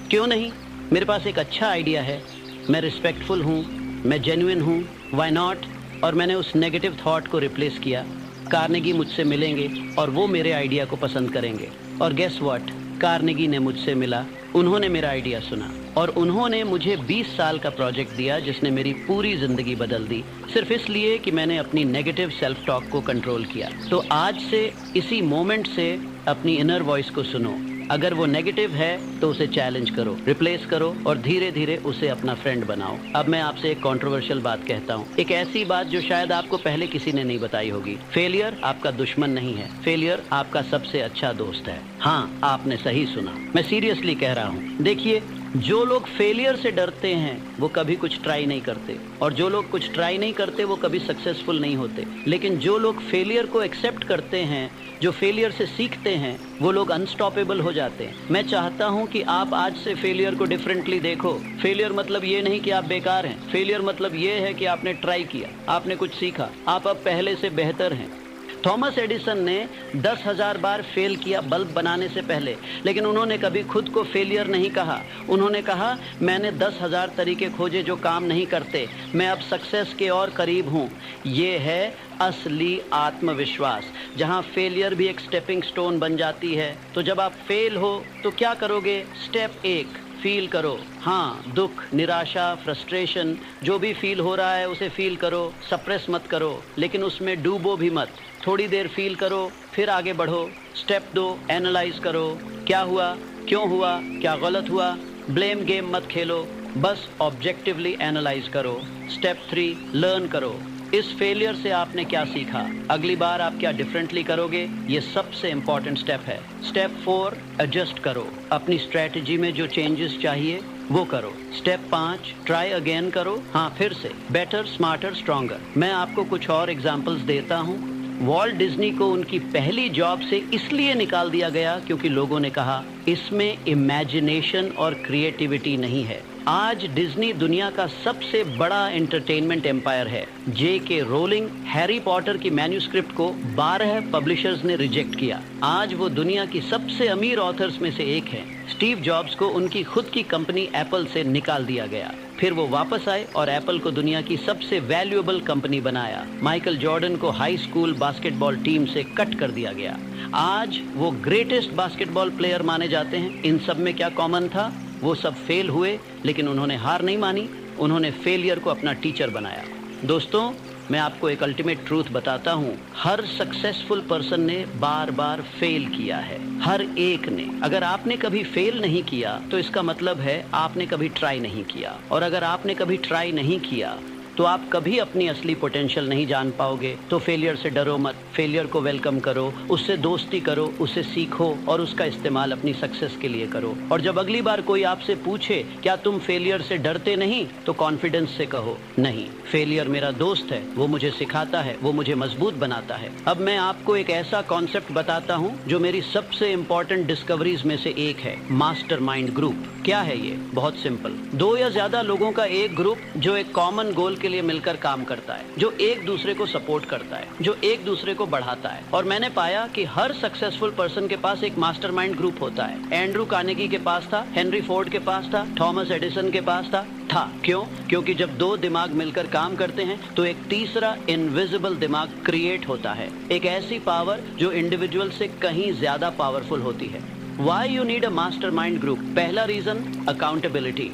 क्यों नहीं, मेरे पास एक अच्छा आइडिया है, मैं रिस्पेक्टफुल हूँ, मैं जेन्युइन हूँ, व्हाई नॉट? और मैंने उस नेगेटिव थॉट को रिप्लेस किया। कार्नेगी मुझसे मिलेंगे और वो मेरे आइडिया को पसंद करेंगे। और गेस व्हाट, कार्नेगी ने मुझसे मिला, उन्होंने मेरा आइडिया सुना और उन्होंने मुझे 20 साल का प्रोजेक्ट दिया जिसने मेरी पूरी ज़िंदगी बदल दी, सिर्फ इसलिए कि मैंने अपनी नेगेटिव सेल्फ टॉक को कंट्रोल किया। तो आज से, इसी मोमेंट से अपनी इनर वॉइस को सुनो। अगर वो नेगेटिव है तो उसे चैलेंज करो, रिप्लेस करो और धीरे धीरे उसे अपना फ्रेंड बनाओ। अब मैं आपसे एक कंट्रोवर्शियल बात कहता हूँ, एक ऐसी बात जो शायद आपको पहले किसी ने नहीं बताई होगी। फेलियर आपका दुश्मन नहीं है, फेलियर आपका सबसे अच्छा दोस्त है। हाँ, आपने सही सुना, मैं सीरियसली कह रहा हूँ। देखिए, जो लोग फेलियर से डरते हैं वो कभी कुछ ट्राई नहीं करते, और जो लोग कुछ ट्राई नहीं करते वो कभी सक्सेसफुल नहीं होते। लेकिन जो लोग फेलियर को एक्सेप्ट करते हैं, जो फेलियर से सीखते हैं, वो लोग अनस्टॉपेबल हो जाते हैं। मैं चाहता हूं कि आप आज से फेलियर को डिफरेंटली देखो। फेलियर मतलब ये नहीं कि आप बेकार हैं, फेलियर मतलब ये है कि आपने ट्राई किया, आपने कुछ सीखा, आप अब पहले से बेहतर हैं। थॉमस एडिसन ने 10,000 बार फेल किया बल्ब बनाने से पहले, लेकिन उन्होंने कभी खुद को फेलियर नहीं कहा। उन्होंने कहा, मैंने 10,000 तरीके खोजे जो काम नहीं करते, मैं अब सक्सेस के और करीब हूँ। ये है असली आत्मविश्वास, जहाँ फेलियर भी एक स्टेपिंग स्टोन बन जाती है। तो जब आप फेल हो तो क्या करोगे? स्टेप 1, फील करो। हाँ, दुख, निराशा, फ्रस्ट्रेशन, जो भी फील हो रहा है उसे फील करो, सप्रेस मत करो, लेकिन उसमें डूबो भी मत। थोड़ी देर फील करो, फिर आगे बढ़ो। स्टेप 2, एनालाइज करो, क्या हुआ, क्यों हुआ, क्या गलत हुआ। ब्लेम गेम मत खेलो, बस ऑब्जेक्टिवली एनालाइज करो। स्टेप 3, लर्न करो। इस फेलियर से आपने क्या सीखा, अगली बार आप क्या डिफरेंटली करोगे, ये सबसे इंपॉर्टेंट स्टेप है। स्टेप 4, एडजस्ट करो, अपनी स्ट्रेटजी में जो चेंजेस चाहिए वो करो। स्टेप 5, ट्राई अगेन करो, हाँ फिर से, बेटर, स्मार्टर, स्ट्रॉन्गर। मैं आपको कुछ और एग्जांपल्स देता हूँ। वॉल्ट डिज्नी को उनकी पहली जॉब से इसलिए निकाल दिया गया क्योंकि लोगों ने कहा इसमें इमेजिनेशन और क्रिएटिविटी नहीं है। आज डिज्नी दुनिया का सबसे बड़ा एंटरटेनमेंट एम्पायर है। J.K. रोलिंग, हैरी पॉटर की मैन्यूस्क्रिप्ट को 12 पब्लिशर्स ने रिजेक्ट किया। आज वो दुनिया की सबसे अमीर ऑथर्स में से एक है। स्टीव जॉब्स को उनकी खुद की कंपनी एप्पल से निकाल दिया गया, फिर वो वापस आए और एप्पल को दुनिया की सबसे वैल्यूएबल कंपनी बनाया। माइकल जॉर्डन को हाई स्कूल बास्केटबॉल टीम से कट कर दिया गया। आज वो ग्रेटेस्ट बास्केटबॉल प्लेयर माने जाते हैं। इन सब में क्या कॉमन था? वो सब फेल हुए, लेकिन उन्होंने हार नहीं मानी, उन्होंने फेलियर को अपना टीचर बनाया। दोस्तों, मैं आपको एक अल्टीमेट ट्रूथ बताता हूँ, हर सक्सेसफुल पर्सन ने बार बार फेल किया है, हर एक ने। अगर आपने कभी फेल नहीं किया तो इसका मतलब है आपने कभी ट्राई नहीं किया, और अगर आपने कभी ट्राई नहीं किया तो आप कभी अपनी असली पोटेंशियल नहीं जान पाओगे। तो फेलियर से डरो मत, फेलियर को वेलकम करो, उससे दोस्ती करो, उससे सीखो और उसका इस्तेमाल अपनी सक्सेस के लिए करो। और जब अगली बार कोई आपसे पूछे क्या तुम फेलियर से डरते नहीं, तो कॉन्फिडेंस से कहो, नहीं, फेलियर मेरा दोस्त है, वो मुझे सिखाता है, वो मुझे मजबूत बनाता है। अब मैं आपको एक ऐसा कॉन्सेप्ट बताता हूँ जो मेरी सबसे इंपॉर्टेंट डिस्कवरीज में से एक है, मास्टरमाइंड ग्रुप। क्या है ये? बहुत सिंपल, 2 या ज्यादा लोगों का एक ग्रुप जो एक कॉमन गोल के लिए मिलकर काम करता है, जो एक दूसरे को सपोर्ट करता है, जो एक दूसरे को बढ़ाता है। और मैंने पाया कि हर सक्सेसफुल पर्सन के पास एक मास्टरमाइंड ग्रुप होता है। एंड्रू कार्नेगी के पास था, हेनरी फोर्ड के पास था, थॉमस एडिसन के पास था। क्यों? क्योंकि जब 2 दिमाग मिलकर काम करते हैं तो एक तीसरा इनविजिबल दिमाग क्रिएट होता है, एक ऐसी पावर जो इंडिविजुअल से कहीं ज्यादा पावरफुल होती है। Why you need a mastermind group? पहला रीजन, अकाउंटेबिलिटी।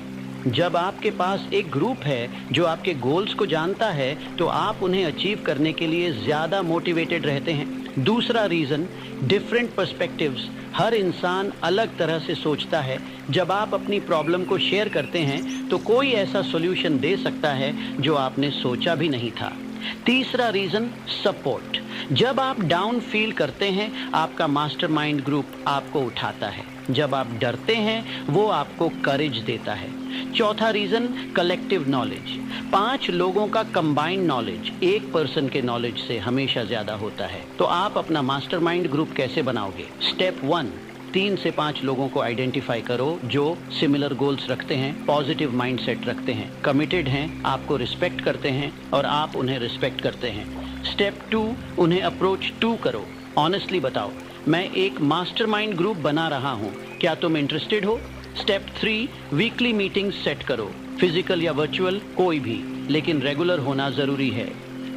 जब आपके पास एक ग्रुप है जो आपके गोल्स को जानता है तो आप उन्हें अचीव करने के लिए ज्यादा मोटिवेटेड रहते हैं। दूसरा रीजन, डिफरेंट पर्सपेक्टिव्स। हर इंसान अलग तरह से सोचता है। जब आप अपनी प्रॉब्लम को शेयर करते हैं तो कोई ऐसा सॉल्यूशन दे सकता है जो आपने सोचा भी नहीं था। तीसरा रीजन, सपोर्ट। जब आप डाउन फील करते हैं, आपका मास्टरमाइंड ग्रुप आपको उठाता है। जब आप डरते हैं, वो आपको करेज देता है। चौथा रीजन, कलेक्टिव नॉलेज। 5 लोगों का कंबाइंड नॉलेज एक पर्सन के नॉलेज से हमेशा ज्यादा होता है। तो आप अपना मास्टरमाइंड ग्रुप कैसे बनाओगे? स्टेप 1, 3 से 5 लोगों को आइडेंटिफाई करो जो सिमिलर गोल्स रखते हैं, पॉजिटिव माइंडसेट रखते हैं, कमिटेड हैं, आपको रिस्पेक्ट करते हैं और आप उन्हें रिस्पेक्ट करते हैं। स्टेप 2, उन्हें अप्रोच 2 करो। ऑनेस्टली बताओ, मैं एक मास्टरमाइंड ग्रुप बना रहा हूँ, क्या तुम इंटरेस्टेड हो? स्टेप 3, वीकली मीटिंग सेट करो, फिजिकल या वर्चुअल कोई भी, लेकिन रेगुलर होना जरूरी है।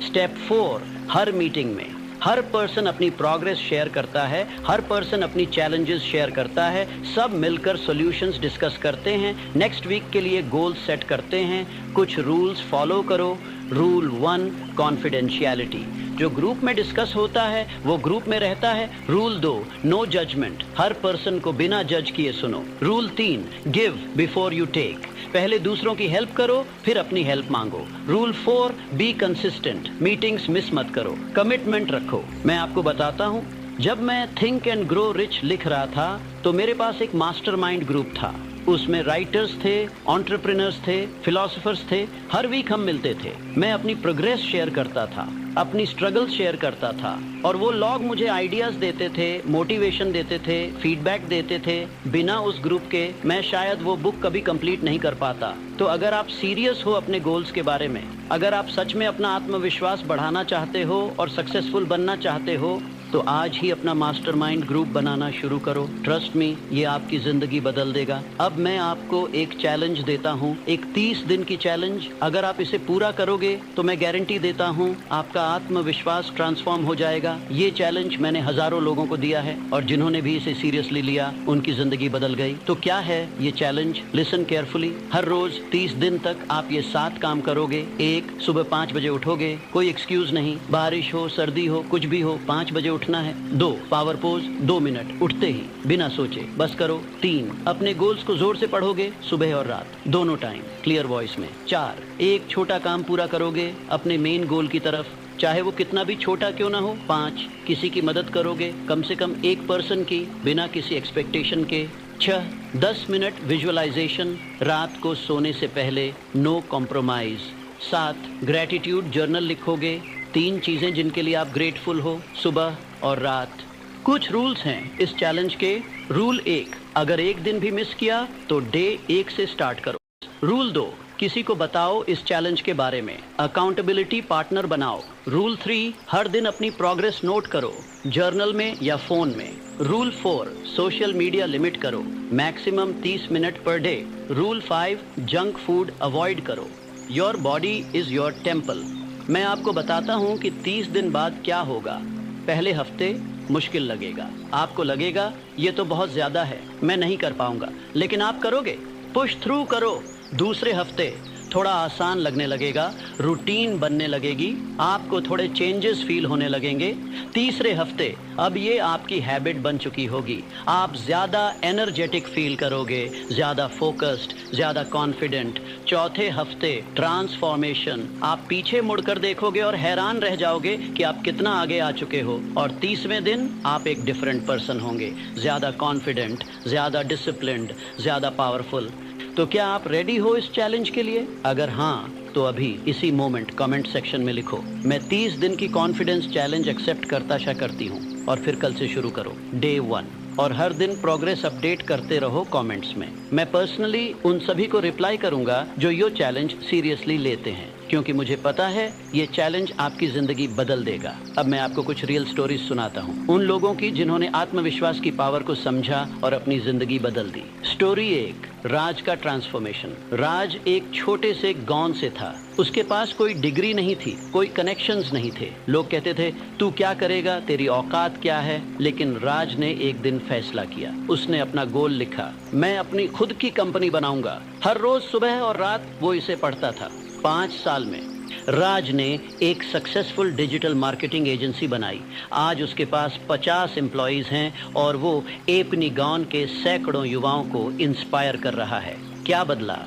स्टेप 4, हर मीटिंग में हर पर्सन अपनी प्रोग्रेस शेयर करता है, हर पर्सन अपनी चैलेंजेस शेयर करता है, सब मिलकर सॉल्यूशंस डिस्कस करते हैं, नेक्स्ट वीक के लिए गोल सेट करते हैं, कुछ रूल्स फॉलो करो। Rule 1, confidentiality. जो ग्रुप में डिस्कस होता है वो ग्रुप में रहता है। रूल 2, नो जजमेंट, हर पर्सन को बिना जज किए सुनो। Rule 3, give before you take, पहले दूसरों की हेल्प करो फिर अपनी हेल्प मांगो। Rule 4, be consistent, meetings miss मत करो, कमिटमेंट रखो। मैं आपको बताता हूँ, जब मैं थिंक एंड ग्रो रिच लिख रहा था तो मेरे पास एक मास्टरमाइंड ग्रुप था। उसमें राइटर्स थे, एंटरप्रेन्योर्स थे, फिलोसोफर्स थे। हर वीक हम मिलते थे, मैं अपनी प्रोग्रेस शेयर करता था। अपनी स्ट्रगल शेयर करता था और वो लोग मुझे आइडियाज देते थे, मोटिवेशन देते थे, फीडबैक देते थे। बिना उस ग्रुप के मैं शायद वो बुक कभी कंप्लीट नहीं कर पाता। तो अगर आप सीरियस हो अपने गोल्स के बारे में, अगर आप सच में अपना आत्मविश्वास बढ़ाना चाहते हो और सक्सेसफुल बनना चाहते हो, तो आज ही अपना मास्टरमाइंड ग्रुप बनाना शुरू करो। ट्रस्ट मी, ये आपकी जिंदगी बदल देगा। अब मैं आपको एक चैलेंज देता हूँ, एक 30 दिन की चैलेंज। अगर आप इसे पूरा करोगे तो मैं गारंटी देता हूँ आपका आत्मविश्वास ट्रांसफॉर्म हो जाएगा। ये चैलेंज मैंने हजारों लोगों को दिया है और जिन्होंने भी इसे सीरियसली लिया उनकी जिंदगी बदल गई। तो क्या है ये चैलेंज? Listen carefully. हर रोज 30 दिन तक आप ये 7 काम करोगे। 1, सुबह 5 बजे उठोगे, कोई एक्सक्यूज नहीं, बारिश हो, सर्दी हो, कुछ भी हो, 5 बजे उठना है। 2, पावर पोज 2 मिनट उठते ही बिना सोचे बस करो। 3, अपने गोल्स को जोर से पढ़ोगे सुबह और रात दोनों टाइम क्लियर वॉइस में। 4, एक छोटा काम पूरा करोगे अपने मेन गोल की तरफ, चाहे वो कितना भी छोटा क्यों ना हो। 5, किसी की मदद करोगे, कम से कम एक पर्सन की, बिना किसी एक्सपेक्टेशन के। 6, 10 मिनट विजुअलाइजेशन रात को सोने से पहले, नो कॉम्प्रोमाइज। 7, ग्रेटिट्यूड जर्नल लिखोगे, 3 चीजें जिनके लिए आप ग्रेटफुल हो सुबह और रात। कुछ रूल्स हैं इस चैलेंज के। रूल 1, अगर एक दिन भी मिस किया तो डे 1 से स्टार्ट करो। रूल 2, किसी को बताओ इस चैलेंज के बारे में, अकाउंटेबिलिटी पार्टनर बनाओ। रूल 3, हर दिन अपनी प्रोग्रेस नोट करो, जर्नल में या फोन में। रूल 4, सोशल मीडिया लिमिट करो, maximum 30 minute per day. Rule 5, junk food avoid करो। Your body is your temple. मैं आपको बताता हूँ कि 30 दिन बाद क्या होगा। पहले हफ्ते मुश्किल लगेगा, आपको लगेगा ये तो बहुत ज्यादा है, मैं नहीं कर पाऊंगा, लेकिन आप करोगे, पुश थ्रू करो। दूसरे हफ्ते थोड़ा आसान लगने लगेगा, रूटीन बनने लगेगी, आपको थोड़े चेंजेस फील होने लगेंगे। तीसरे हफ्ते अब ये आपकी हैबिट बन चुकी होगी, आप ज़्यादा एनर्जेटिक फील करोगे, ज़्यादा फोकस्ड, ज़्यादा कॉन्फिडेंट। चौथे हफ्ते ट्रांसफॉर्मेशन, आप पीछे मुड़कर देखोगे और हैरान रह जाओगे कि आप कितना आगे आ चुके हो। और 30वें दिन आप एक डिफरेंट पर्सन होंगे, ज़्यादा कॉन्फिडेंट, ज़्यादा डिसिप्लिन्ड, ज़्यादा पावरफुल। तो क्या आप रेडी हो इस चैलेंज के लिए? अगर हाँ तो अभी इसी मोमेंट कमेंट सेक्शन में लिखो, मैं 30 दिन की कॉन्फिडेंस चैलेंज एक्सेप्ट करती हूँ। और फिर कल से शुरू करो, डे 1। और हर दिन प्रोग्रेस अपडेट करते रहो कमेंट्स में। मैं पर्सनली उन सभी को रिप्लाई करूंगा जो ये चैलेंज सीरियसली लेते हैं, क्योंकि मुझे पता है ये चैलेंज आपकी जिंदगी बदल देगा। अब मैं आपको कुछ रियल स्टोरीज सुनाता हूँ, उन लोगों की जिन्होंने आत्मविश्वास की पावर को समझा और अपनी जिंदगी बदल दी। स्टोरी 1, राज का ट्रांसफॉर्मेशन। राज एक छोटे से गांव से था, उसके पास कोई डिग्री नहीं थी, कोई कनेक्शंस नहीं थे। लोग कहते थे तू क्या करेगा, तेरी औकात क्या है। लेकिन राज ने एक दिन फैसला किया, उसने अपना गोल लिखा, मैं अपनी खुद की कंपनी बनाऊंगा। हर रोज सुबह और रात वो इसे पढ़ता था। 5 साल में राज ने एक सक्सेसफुल डिजिटल मार्केटिंग एजेंसी बनाई। आज उसके पास 50 एम्प्लॉइज हैं और वो एपनी गांव के सैकड़ों युवाओं को इंस्पायर कर रहा है। क्या बदला?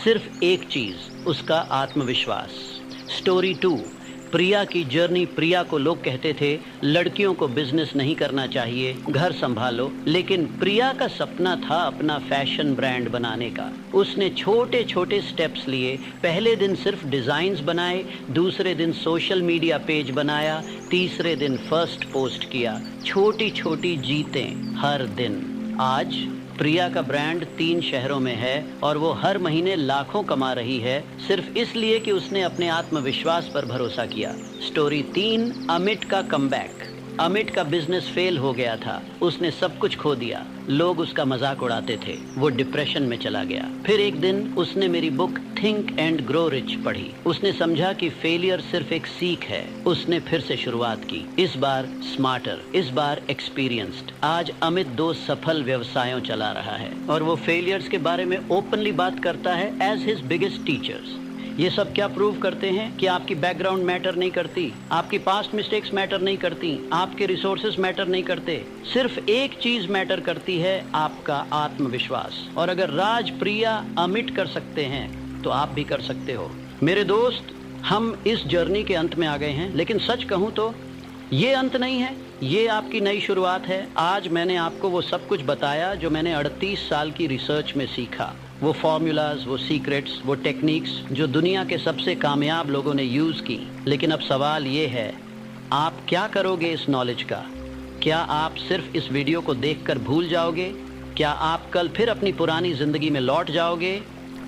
सिर्फ एक चीज, उसका आत्मविश्वास। स्टोरी 2, प्रिया की जर्नी। प्रिया को लोग कहते थे लड़कियों को बिजनेस नहीं करना चाहिए, घर संभालो, लेकिन प्रिया का सपना था अपना फैशन ब्रांड बनाने का। उसने छोटे छोटे स्टेप्स लिए। पहले दिन सिर्फ डिजाइन्स बनाए, दूसरे दिन सोशल मीडिया पेज बनाया, तीसरे दिन फर्स्ट पोस्ट किया। छोटी छोटी जीतें हर दिन। आज प्रिया का ब्रांड 3 शहरों में है और वो हर महीने लाखों कमा रही है, सिर्फ इसलिए कि उसने अपने आत्मविश्वास पर भरोसा किया। स्टोरी 3, अमित का कमबैक। अमित का बिजनेस फेल हो गया था, उसने सब कुछ खो दिया, लोग उसका मजाक उड़ाते थे, वो डिप्रेशन में चला गया। फिर एक दिन उसने मेरी book think and grow rich पढ़ी। उसने समझा कि फेलियर सिर्फ एक सीख है। उसने फिर से शुरुआत की, इस बार स्मार्टर, इस बार एक्सपीरियंस्ड। आज अमित 2 सफल व्यवसायों चला रहा है और वो फेलियर्स के बारे में ओपनली बात करता है एज हिज बिगेस्ट टीचर्स। ये सब क्या प्रूव करते हैं कि आपकी बैकग्राउंड मैटर नहीं करती, आपकी पास्ट मिस्टेक्स मैटर नहीं करती, आपके रिसोर्सेज मैटर नहीं करते। सिर्फ एक चीज मैटर करती है, आपका आत्मविश्वास। और अगर राज, प्रिया, अमित कर सकते हैं तो आप भी कर सकते हो। मेरे दोस्त, हम इस जर्नी के अंत में आ गए हैं, लेकिन सच कहूं तो ये अंत नहीं है, ये आपकी नई शुरुआत है। आज मैंने आपको वो सब कुछ बताया जो मैंने 38 साल की रिसर्च में सीखा। वो फॉर्मूलाज, वो सीक्रेट्स, वो टेक्निक्स जो दुनिया के सबसे कामयाब लोगों ने यूज़ की। लेकिन अब सवाल ये है, आप क्या करोगे इस नॉलेज का? क्या आप सिर्फ इस वीडियो को देखकर भूल जाओगे? क्या आप कल फिर अपनी पुरानी ज़िंदगी में लौट जाओगे?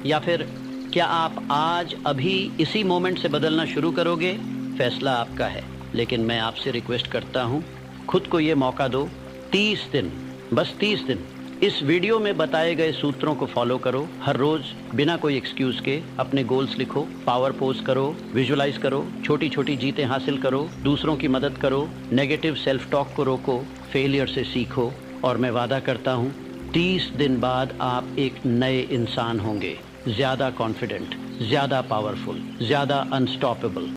या फिर क्या आप आज अभी इसी मोमेंट से बदलना शुरू करोगे? फैसला आपका है। लेकिन मैं आपसे रिक्वेस्ट करता हूँ, खुद को ये मौका दो, 30 दिन, बस 30 दिन इस वीडियो में बताए गए सूत्रों को फॉलो करो। हर रोज़ बिना कोई एक्सक्यूज़ के अपने गोल्स लिखो, पावर पोज करो, विजुलाइज करो, छोटी छोटी जीतें हासिल करो, दूसरों की मदद करो, नेगेटिव सेल्फ टॉक को रोको, फेलियर से सीखो। और मैं वादा करता हूँ 30 दिन बाद आप एक नए इंसान होंगे, ज़्यादा कॉन्फिडेंट, ज़्यादा पावरफुल, ज़्यादा अनस्टॉपेबल।